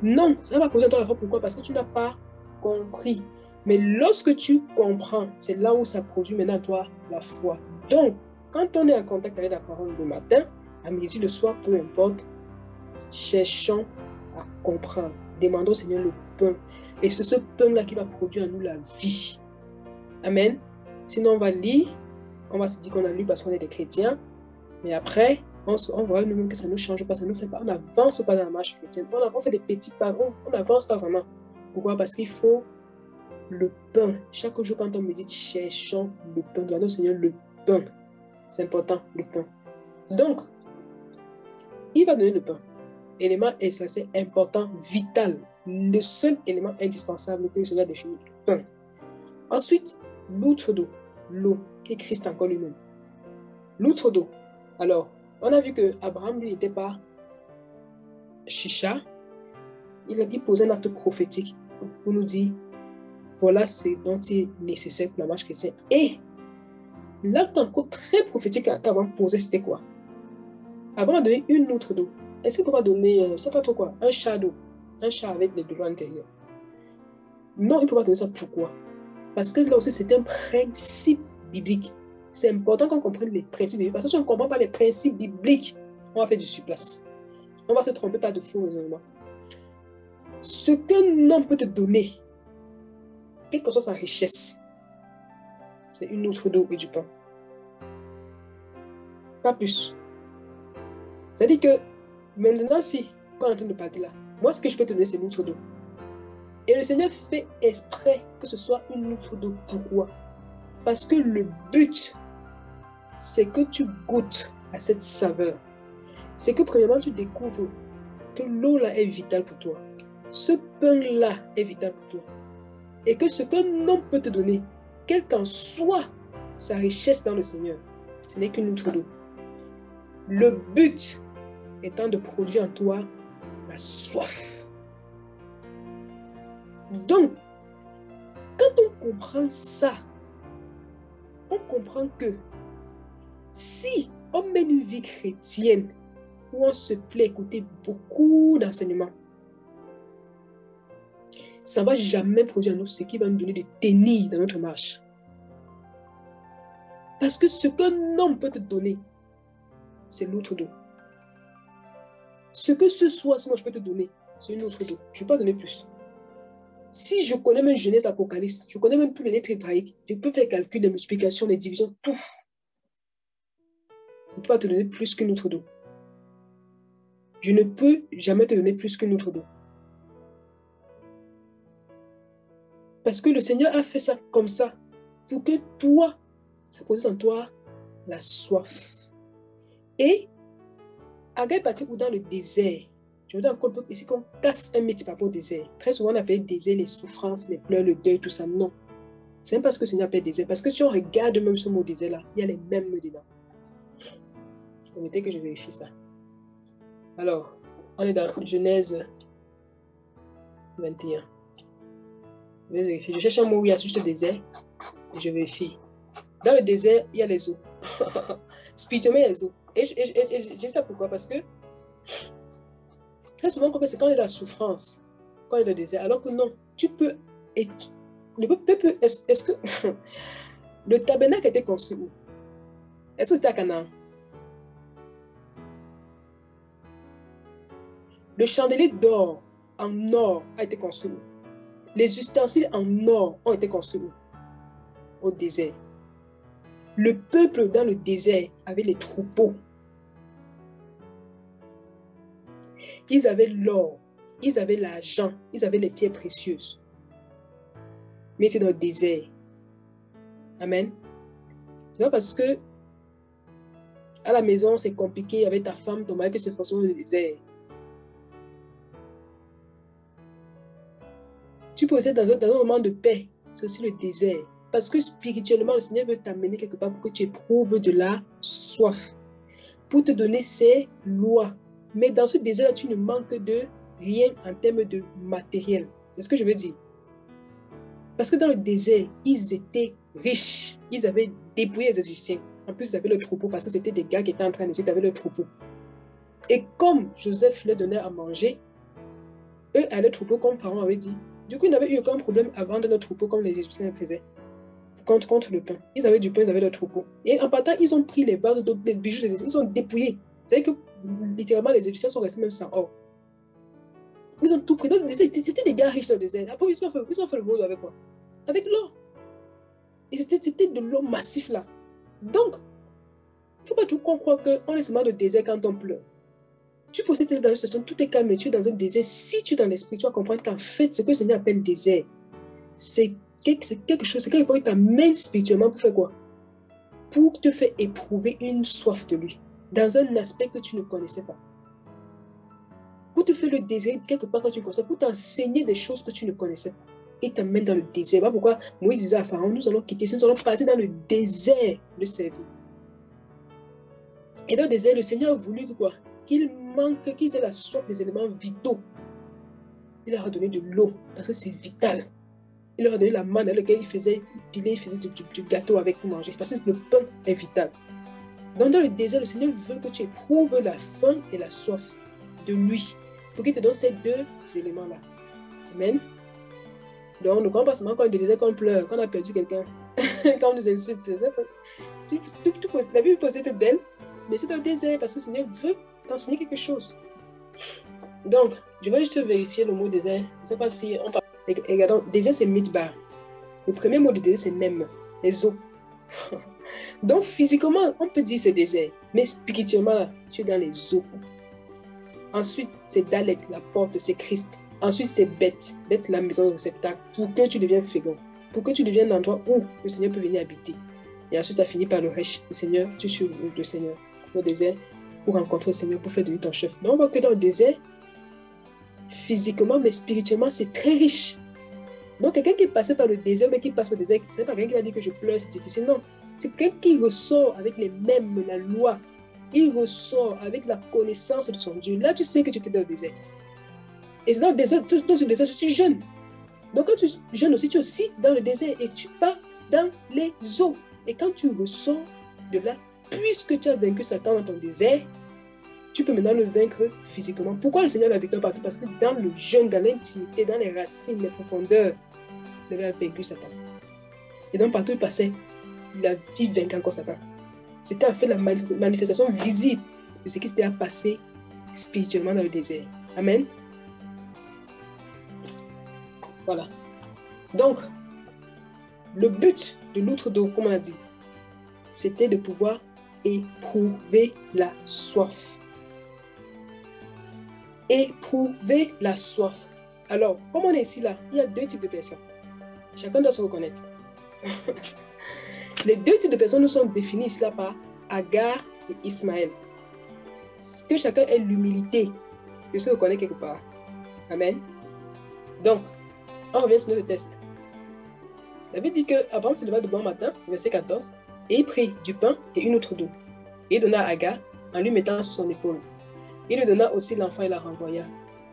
Non, ça va poser dans la foi. Pourquoi? Parce que tu n'as pas compris. Mais lorsque tu comprends, c'est là où ça produit maintenant toi la foi. Donc, quand on est en contact avec la parole le matin, à midi, le soir, peu importe, cherchons à comprendre. Demandons au Seigneur le pain. Et c'est ce pain-là qui va produire en nous la vie. Amen. Sinon, on va lire, on va se dire qu'on a lu parce qu'on est des chrétiens, mais après, on voit nous-mêmes que ça ne nous change pas, ça ne nous fait pas, on n'avance pas dans la marche chrétienne. On fait des petits pas, on n'avance pas vraiment. Pourquoi? Parce qu'il faut le pain. Chaque jour, quand on médite, cherchons le pain. Demandons au Seigneur le pain. C'est important, le pain. Donc, il va donner le pain. Élément essentiel, important, vital. Le seul élément indispensable que le Seigneur a défini, le pain. Ensuite, l'outre d'eau. L'eau, qui est Christ encore lui-même. L'outre d'eau. Alors, on a vu que Abraham, lui, n'était pas chicha. Il posait un acte prophétique pour nous dire, voilà ce dont il est nécessaire pour la marche chrétienne. Et l'acte encore très prophétique qu'Abraham posait, c'était quoi? Abraham a donné une outre d'eau. Est-ce qu'il ne peut pas donner, je ne sais pas trop quoi, un chat d'eau, un chat avec les deux à l'intérieur? Non, il ne peut pas donner ça. Pourquoi? Parce que là aussi, c'est un principe biblique. C'est important qu'on comprenne les principes bibliques. Parce que si on ne comprend pas les principes bibliques, on va faire du surplace. On va se tromper par de faux raisonnements. Ce qu'un homme peut te donner, quelle que soit sa richesse, c'est une outre d'eau et du pain. Pas plus. C'est-à-dire que maintenant, si, quand on est en train de parler là, moi, ce que je peux te donner, c'est une outre d'eau. Et le Seigneur fait exprès que ce soit une outre d'eau. Pourquoi? Parce que le but, c'est que tu goûtes à cette saveur. C'est que premièrement, tu découvres que l'eau là est vitale pour toi. Ce pain-là est vital pour toi. Et que ce qu'un homme peut te donner, quelle qu'en soit sa richesse dans le Seigneur, ce n'est qu'une outre d'eau. Le but étant de produire en toi la soif. Donc, quand on comprend ça, on comprend que si on mène une vie chrétienne où on se plaît écouter beaucoup d'enseignements, ça ne va jamais produire en nous ce qui va nous donner de tenir dans notre marche. Parce que ce qu'un homme peut te donner, c'est l'outre d'eau. Ce que ce soit, si moi je peux te donner, c'est une outre d'eau. Je ne vais pas donner plus. Si je connais même Genèse, Apocalypse, je connais même plus les lettres hébraïques, je peux faire le calcul, les multiplications, les divisions, tout. Je ne peux pas te donner plus qu'une outre d'eau. Je ne peux jamais te donner plus qu'une outre d'eau. Parce que le Seigneur a fait ça comme ça, pour que toi, ça produise en toi la soif. Et Agai partit dans le désert. Je veux dire encore ici qu'on casse un mythe par rapport au désert. Très souvent, on appelle désert les souffrances, les pleurs, le deuil, tout ça. Non. C'est même pas ce que le Seigneur appelle désert. Parce que si on regarde même ce mot désert-là, il y a les mêmes mots dedans. Permettez que je vérifie ça. Alors, on est dans Genèse 21. Je vais vérifier. Je cherche un mot où il y a juste le désert et je vérifie. Dans le désert, il y a les eaux. Spirituellement, il y a les eaux. Et je dis ça pourquoi? Parce que très souvent, c'est quand on est dans la souffrance, quand on est dans le désert, alors que non, tu peux. Est-ce que le tabernacle a été construit où? Est-ce que c'était à Canaan? Le chandelier d'or en or a été construit où? Les ustensiles en or ont été construits où? Au désert. Le peuple dans le désert avait les troupeaux. Ils avaient l'or, ils avaient l'argent, ils avaient les pierres précieuses. Mais c'est dans le désert. Amen. C'est pas parce que à la maison c'est compliqué avec ta femme, ton mari que c'est forcément le désert. Tu peux aussi dans un moment de paix, c'est aussi le désert. Parce que spirituellement, le Seigneur veut t'amener quelque part pour que tu éprouves de la soif. Pour te donner ses lois. Mais dans ce désert-là, tu ne manques de rien en termes de matériel. C'est ce que je veux dire. Parce que dans le désert, ils étaient riches. Ils avaient dépouillé les Égyptiens. En plus, ils avaient le troupeau parce que c'était des gars qui étaient en train de tuer avec le troupeau. Et comme Joseph leur donnait à manger, eux allaient troupeau comme Pharaon avait dit. Du coup, ils n'avaient eu aucun problème à vendre leur troupeau comme les Égyptiens faisaient. Contre le pain. Ils avaient du pain, ils avaient leur troupeau. Et en partant, ils ont pris les barres des bijoux des Égyptiens, ils ont dépouillé. C'est-à-dire que littéralement, les Égyptiens sont restés même sans or. Ils ont tout pris. C'était des gars riches dans le désert. Après, ils ont fait le vaudou avec quoi? Avec l'or. Et c'était de l'or massif là. Donc, il ne faut pas tout croire qu'on est seulement dans le désert quand on pleure. Tu peux aussi être dans une situation, tout est calme, tu es dans un désert. Si tu es dans l'esprit, tu vas comprendre qu'en fait, ce que le Seigneur appelle désert, c'est quelque chose, c'est quelque chose qui t'amène spirituellement pour faire quoi? Pour te faire éprouver une soif de lui, dans un aspect que tu ne connaissais pas. Pour te faire le désir quelque part que tu connaissais, pour t'enseigner des choses que tu ne connaissais pas. Il t'amène dans le désert. Voilà pourquoi Moïse disait à Pharaon, nous allons quitter, nous allons passer dans le désert de servir. Et dans le désert, le Seigneur a voulu que quoi? Qu'ils aient la soif des éléments vitaux. Il leur a donné de l'eau, parce que c'est vital. Il leur a donné la manne dans laquelle il faisait du gâteau avec pour manger, parce que le pain est vital. Donc dans le désert, le Seigneur veut que tu éprouves la faim et la soif de lui, pour qu'il te donne ces deux éléments-là. Amen. Donc, ne crois pas seulement quand on désert qu'on pleure, qu'on a perdu quelqu'un, quand on nous insulte. La Bible peut être belle, mais c'est un désert parce que le Seigneur veut t'enseigner quelque chose. Donc, je vais juste vérifier le mot désert. Je ne sais pas si on parle. Regardons, désert c'est midbar. Le premier mot de désert c'est même, les eaux. Donc, physiquement, on peut dire c'est désert, mais spirituellement, tu es dans les eaux. Ensuite, c'est Dalet, la porte, c'est Christ. Ensuite, c'est Beth, la maison réceptacle, pour que tu deviennes fécond, pour que tu deviennes l'endroit où le Seigneur peut venir habiter. Et ensuite, ça finit par le Resh, le Seigneur, tu suis le Seigneur, le désert, pour rencontrer le Seigneur, pour faire de lui ton chef. Donc, on voit que dans le désert, physiquement, mais spirituellement, c'est très riche. Donc, quelqu'un qui est passé par le désert, mais qui passe par le désert, c'est pas quelqu'un qui va dire que je pleure, c'est difficile, non. C'est quelqu'un qui ressort avec les mêmes, la loi. Il ressort avec la connaissance de son Dieu. Là, tu sais que tu étais dans le désert. Et c'est dans le désert, dans ce désert, je suis jeune. Donc, quand tu es jeune aussi, tu es aussi dans le désert et tu pars dans les eaux. Et quand tu ressors de là, puisque tu as vaincu Satan dans ton désert, tu peux maintenant le vaincre physiquement. Pourquoi le Seigneur l'a victoire partout? Parce que dans le jeûne, dans l'intimité, dans les racines, les profondeurs, il avait vaincu Satan. Et donc, partout il passait, il vaincre encore Satan. C'était en fait la manifestation visible de ce qui s'était passé spirituellement dans le désert. Amen. Voilà. Donc, le but de l'outre d'eau, comme on a dit, c'était de pouvoir éprouver la soif. Éprouver la soif. Alors, comme on est ici là, il y a deux types de personnes. Chacun doit se reconnaître. Les deux types de personnes nous sont définis ici là par Agar et Ismaël. C'est que chacun ait l'humilité de se reconnaître quelque part. Amen. Donc, on revient sur notre test. La Bible dit qu'Abraham se leva de bon matin, verset 14, et il prit du pain et une outre d'eau. Et il donna à Agar en lui mettant sur son épaule. Il lui donna aussi l'enfant et la renvoya.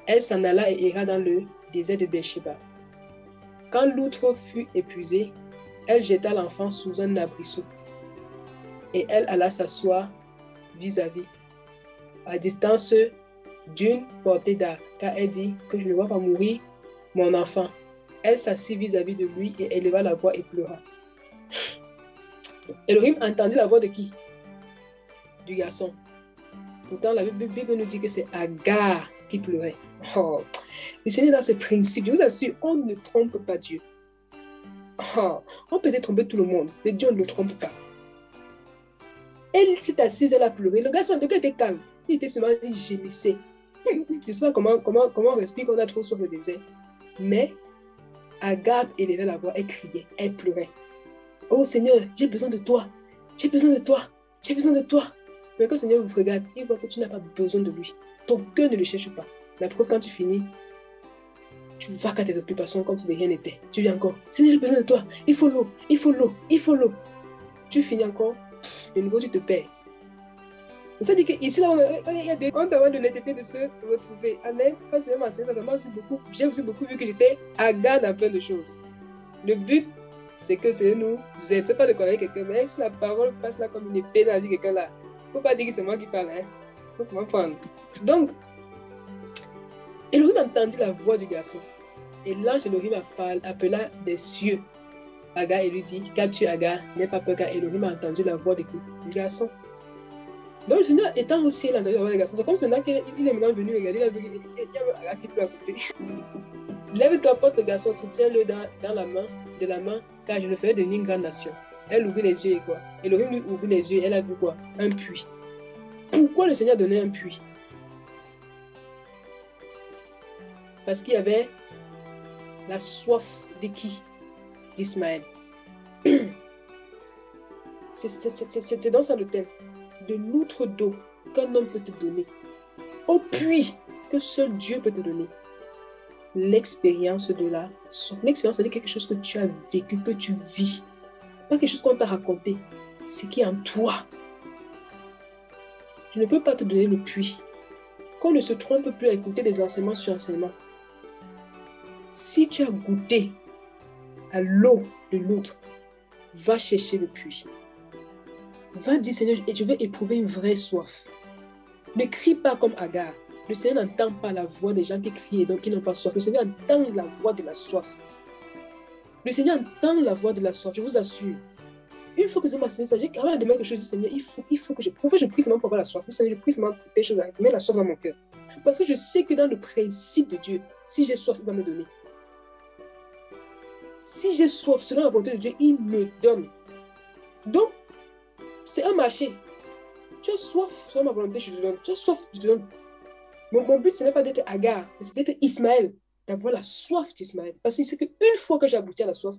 Elle s'en alla et ira dans le désert de Beersheba. Quand l'outre fut épuisée, elle jeta l'enfant sous un abrisseau. Et elle alla s'asseoir vis-à-vis, à distance d'une portée d'arc, car elle dit que je ne vois pas mourir mon enfant. Elle s'assit vis-à-vis de lui et éleva la voix et pleura. Elohim entendit la voix de qui? Du garçon. Pourtant, la Bible nous dit que c'est Agar qui pleurait. Oh. Le Seigneur dans ses principes, je vous assure, on ne trompe pas Dieu. Oh. On peut tromper tout le monde, mais Dieu ne le trompe pas. Elle s'est assise, elle a pleuré. Le garçon était calme. Il était seulement, il gémissait. Je ne sais pas comment on respire quand on a trop sur le désert. Mais Agar élevait la voix, elle criait, elle pleurait. Oh Seigneur, j'ai besoin de toi. J'ai besoin de toi. J'ai besoin de toi. Mais quand le Seigneur vous regarde, il voit que tu n'as pas besoin de lui. Ton cœur ne le cherche pas. La preuve, quand tu finis, tu vas qu'à tes occupations comme si de rien n'était. Tu viens encore. Seigneur, j'ai besoin de toi. Il faut l'eau. Il faut l'eau. Il faut l'eau. Tu finis encore. De nouveau, tu te perds. Ça dit qu'ici, là, on doit avoir l'honnêteté de se retrouver. Amen. Quand c'est ma sœur, j'ai aussi beaucoup vu que j'étais Agar dans plein de choses. Le but, c'est que c'est nous aide. C'est pas de connaître quelqu'un, mais si la parole passe là comme une épée dans la vie de quelqu'un là, il ne faut pas dire que c'est moi qui parle. Il faut seulement prendre. Donc, Elohim entendit la voix du garçon. Et l'ange Elohim appela des cieux Agar et lui dit, qu'as-tu Agar? N'aie pas peur car Elohim a entendu la voix du garçon. Donc le Seigneur étant au ciel, entendu la voix du garçon. C'est comme cela qu'il est maintenant venu regarder, il a vu qu'il y a Agar qui pleure à côté. Lève-toi, porte le garçon, soutiens-le dans la main, de la main, car je le ferai devenir une grande nation. Elle ouvrit les yeux et quoi? Elohim lui ouvrit les yeux, elle a vu quoi? Un puits. Pourquoi le Seigneur donnait un puits? Parce qu'il y avait la soif de qui? D'Ismaël. C'est dans ça le thème. De l'outre d'eau qu'un homme peut te donner. Au puits que seul Dieu peut te donner. L'expérience de la soif. L'expérience, c'est quelque chose que tu as vécu, que tu vis. Pas quelque chose qu'on t'a raconté. C'est qui est en toi. Je ne peux pas te donner le puits. Qu'on ne se trompe plus à écouter des enseignements sur enseignements. Si tu as goûté à l'eau de l'autre, va chercher le puits. Va dire, Seigneur, je vais éprouver une vraie soif. Ne crie pas comme Agar. Le Seigneur n'entend pas la voix des gens qui crient et donc qui n'ont pas soif. Le Seigneur entend la voix de la soif. Le Seigneur entend la voix de la soif, je vous assure. Une fois que je m'ai assis, j'ai quand même demandé quelque chose, Seigneur, il faut que je prie. Je prie seulement pour avoir la soif. Seigneur, je prie seulement pour des choses, mets la soif dans mon cœur. Parce que je sais que dans le principe de Dieu, si j'ai soif, il va me donner. Si j'ai soif, selon la volonté de Dieu, il me donne. Donc, c'est un marché. Tu as soif, selon ma volonté, je te donne. Tu as soif, je te donne. Mon but, ce n'est pas d'être Agar, mais c'est d'être Ismaël, d'avoir la soif d'Ismaël. Parce que c'est qu'une fois que j'ai abouti à la soif,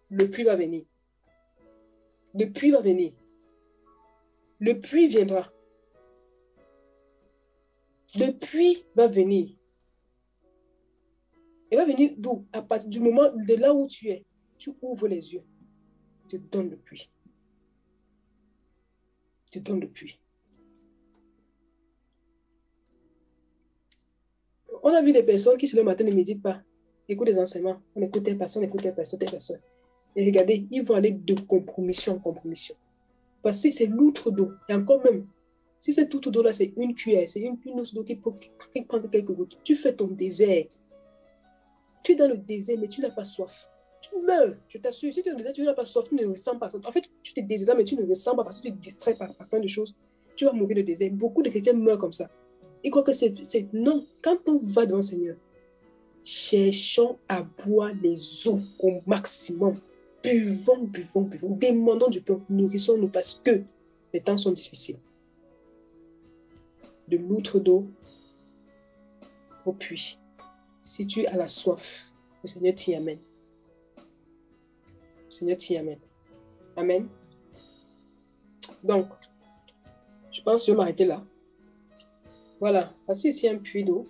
le puits va venir. Le puits va venir. Le puits viendra. Le puits va venir. Il va venir d'où? À partir du moment de là où tu es, tu ouvres les yeux. Je te donne le puits. Je te donne le puits. On a vu des personnes qui, le matin, ne méditent pas. Écoutent des enseignements. On écoute telle personne, telle personne. Et regardez, ils vont aller de compromission en compromission. Parce que c'est l'outre d'eau. Et encore même, si cette outre d'eau-là, c'est une cuillère, c'est une outre d'eau qui prend quelques gouttes, tu fais ton désert. Tu es dans le désert, mais tu n'as pas soif. Tu meurs, je t'assure. Si tu es dans le désert, tu n'as pas soif, tu ne ressens pas. En fait, tu te désires, mais tu ne ressens pas parce que tu te distrais par plein de choses. Tu vas mourir de désert. Beaucoup de chrétiens meurent comme ça. Ils croient que c'est... Non, quand on va devant le Seigneur, cherchons à boire les eaux au maximum. Buvons. Demandons du pain. Nourrissons-nous parce que les temps sont difficiles. De l'outre d'eau au puits. Si tu as la soif, le Seigneur t'y amène. Le Seigneur t'y amène. Amen. Donc, je pense que je vais m'arrêter là. Voilà. Voici ici un puits d'eau.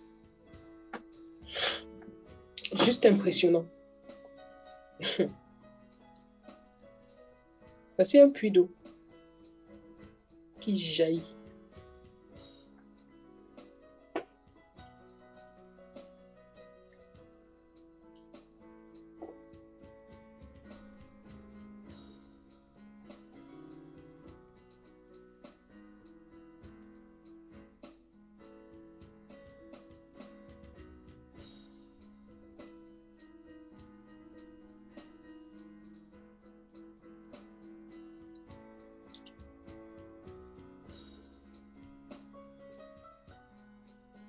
Juste impressionnant. Voici un puits d'eau qui jaillit.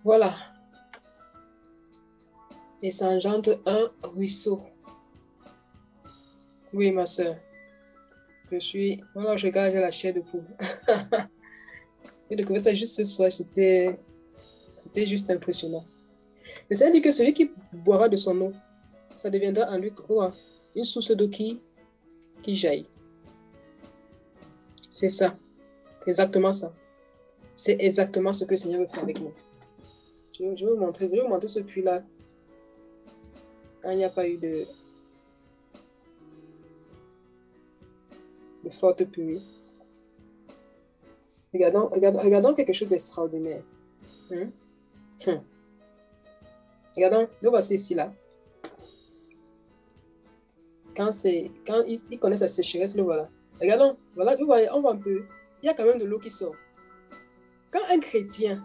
Voilà. Et ça engendre un ruisseau. Oui, ma soeur. Voilà, je regarde la chair de poule. J'ai découvert ça juste ce soir. C'était juste impressionnant. Le Seigneur dit que celui qui boira de son eau, ça deviendra en lui quoi? Une source d'eau qui jaillit. C'est ça. C'est exactement ça. C'est exactement ce que le Seigneur veut faire avec nous. Je vais vous montrer ce puits-là. Quand il n'y a pas eu de forte pluie. Regardons quelque chose d'extraordinaire. Regardons, le voici ici, là. Quand il connaît sa sécheresse, le voilà. Regardons, voilà, vous voyez, on voit un peu. Il y a quand même de l'eau qui sort. Quand un chrétien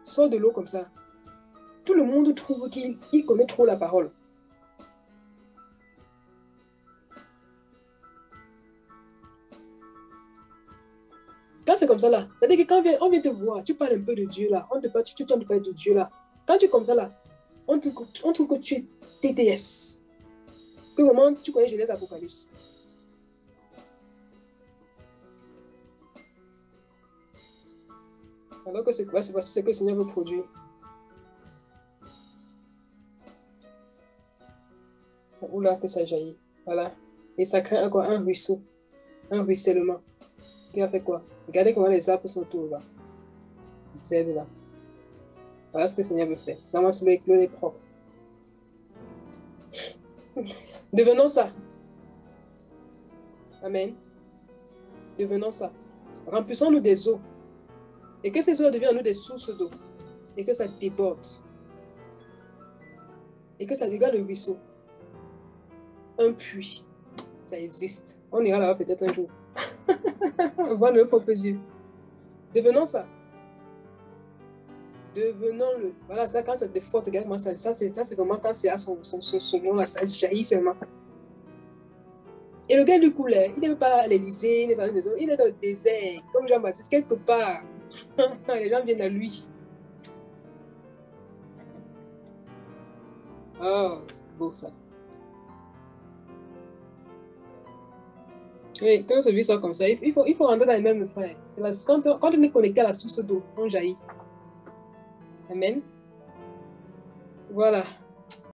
sort de l'eau comme ça, Tout le monde trouve qu'il connaît trop la parole. Quand c'est comme ça là, c'est-à-dire que quand on vient te voir, tu parles un peu de Dieu là, tu viens de parler de Dieu là. Quand tu es comme ça là, on trouve que tu es TTS. Que vraiment tu connais Genèse Apocalypse. Alors que c'est ce que le Seigneur veut produire. Oula, que ça jaillit. Voilà. Et ça crée encore un ruisseau, un ruissellement. Qui a fait quoi? Regardez comment les arbres sont autour là. Observe là. Voilà ce que le Seigneur veut faire. Normalement, c'est avec l'eau est propre. Devenons ça. Amen. Devenons ça. Remplissons-nous des eaux. Et que ces eaux deviennent à nous des sources d'eau. Et que ça déborde. Et que ça dégage le ruisseau. Un puits. Ça existe. On ira là-bas peut-être un jour. On voit nos propres yeux. Devenons ça. Devenons-le. Voilà, ça, quand c'est fort, regarde moi, ça c'est vraiment quand c'est à son nom, là, ça jaillit seulement. Et le gars du coup, là, il n'est pas à l'Élysée, il n'est pas à la maison, il est dans le désert, comme Jean-Baptiste, quelque part. Les gens viennent à lui. Oh, c'est beau ça. Oui, quand ce vie soit comme ça, il faut rentrer dans les mêmes frères. Quand on est connecté à la source d'eau, on jaillit. Amen. Voilà.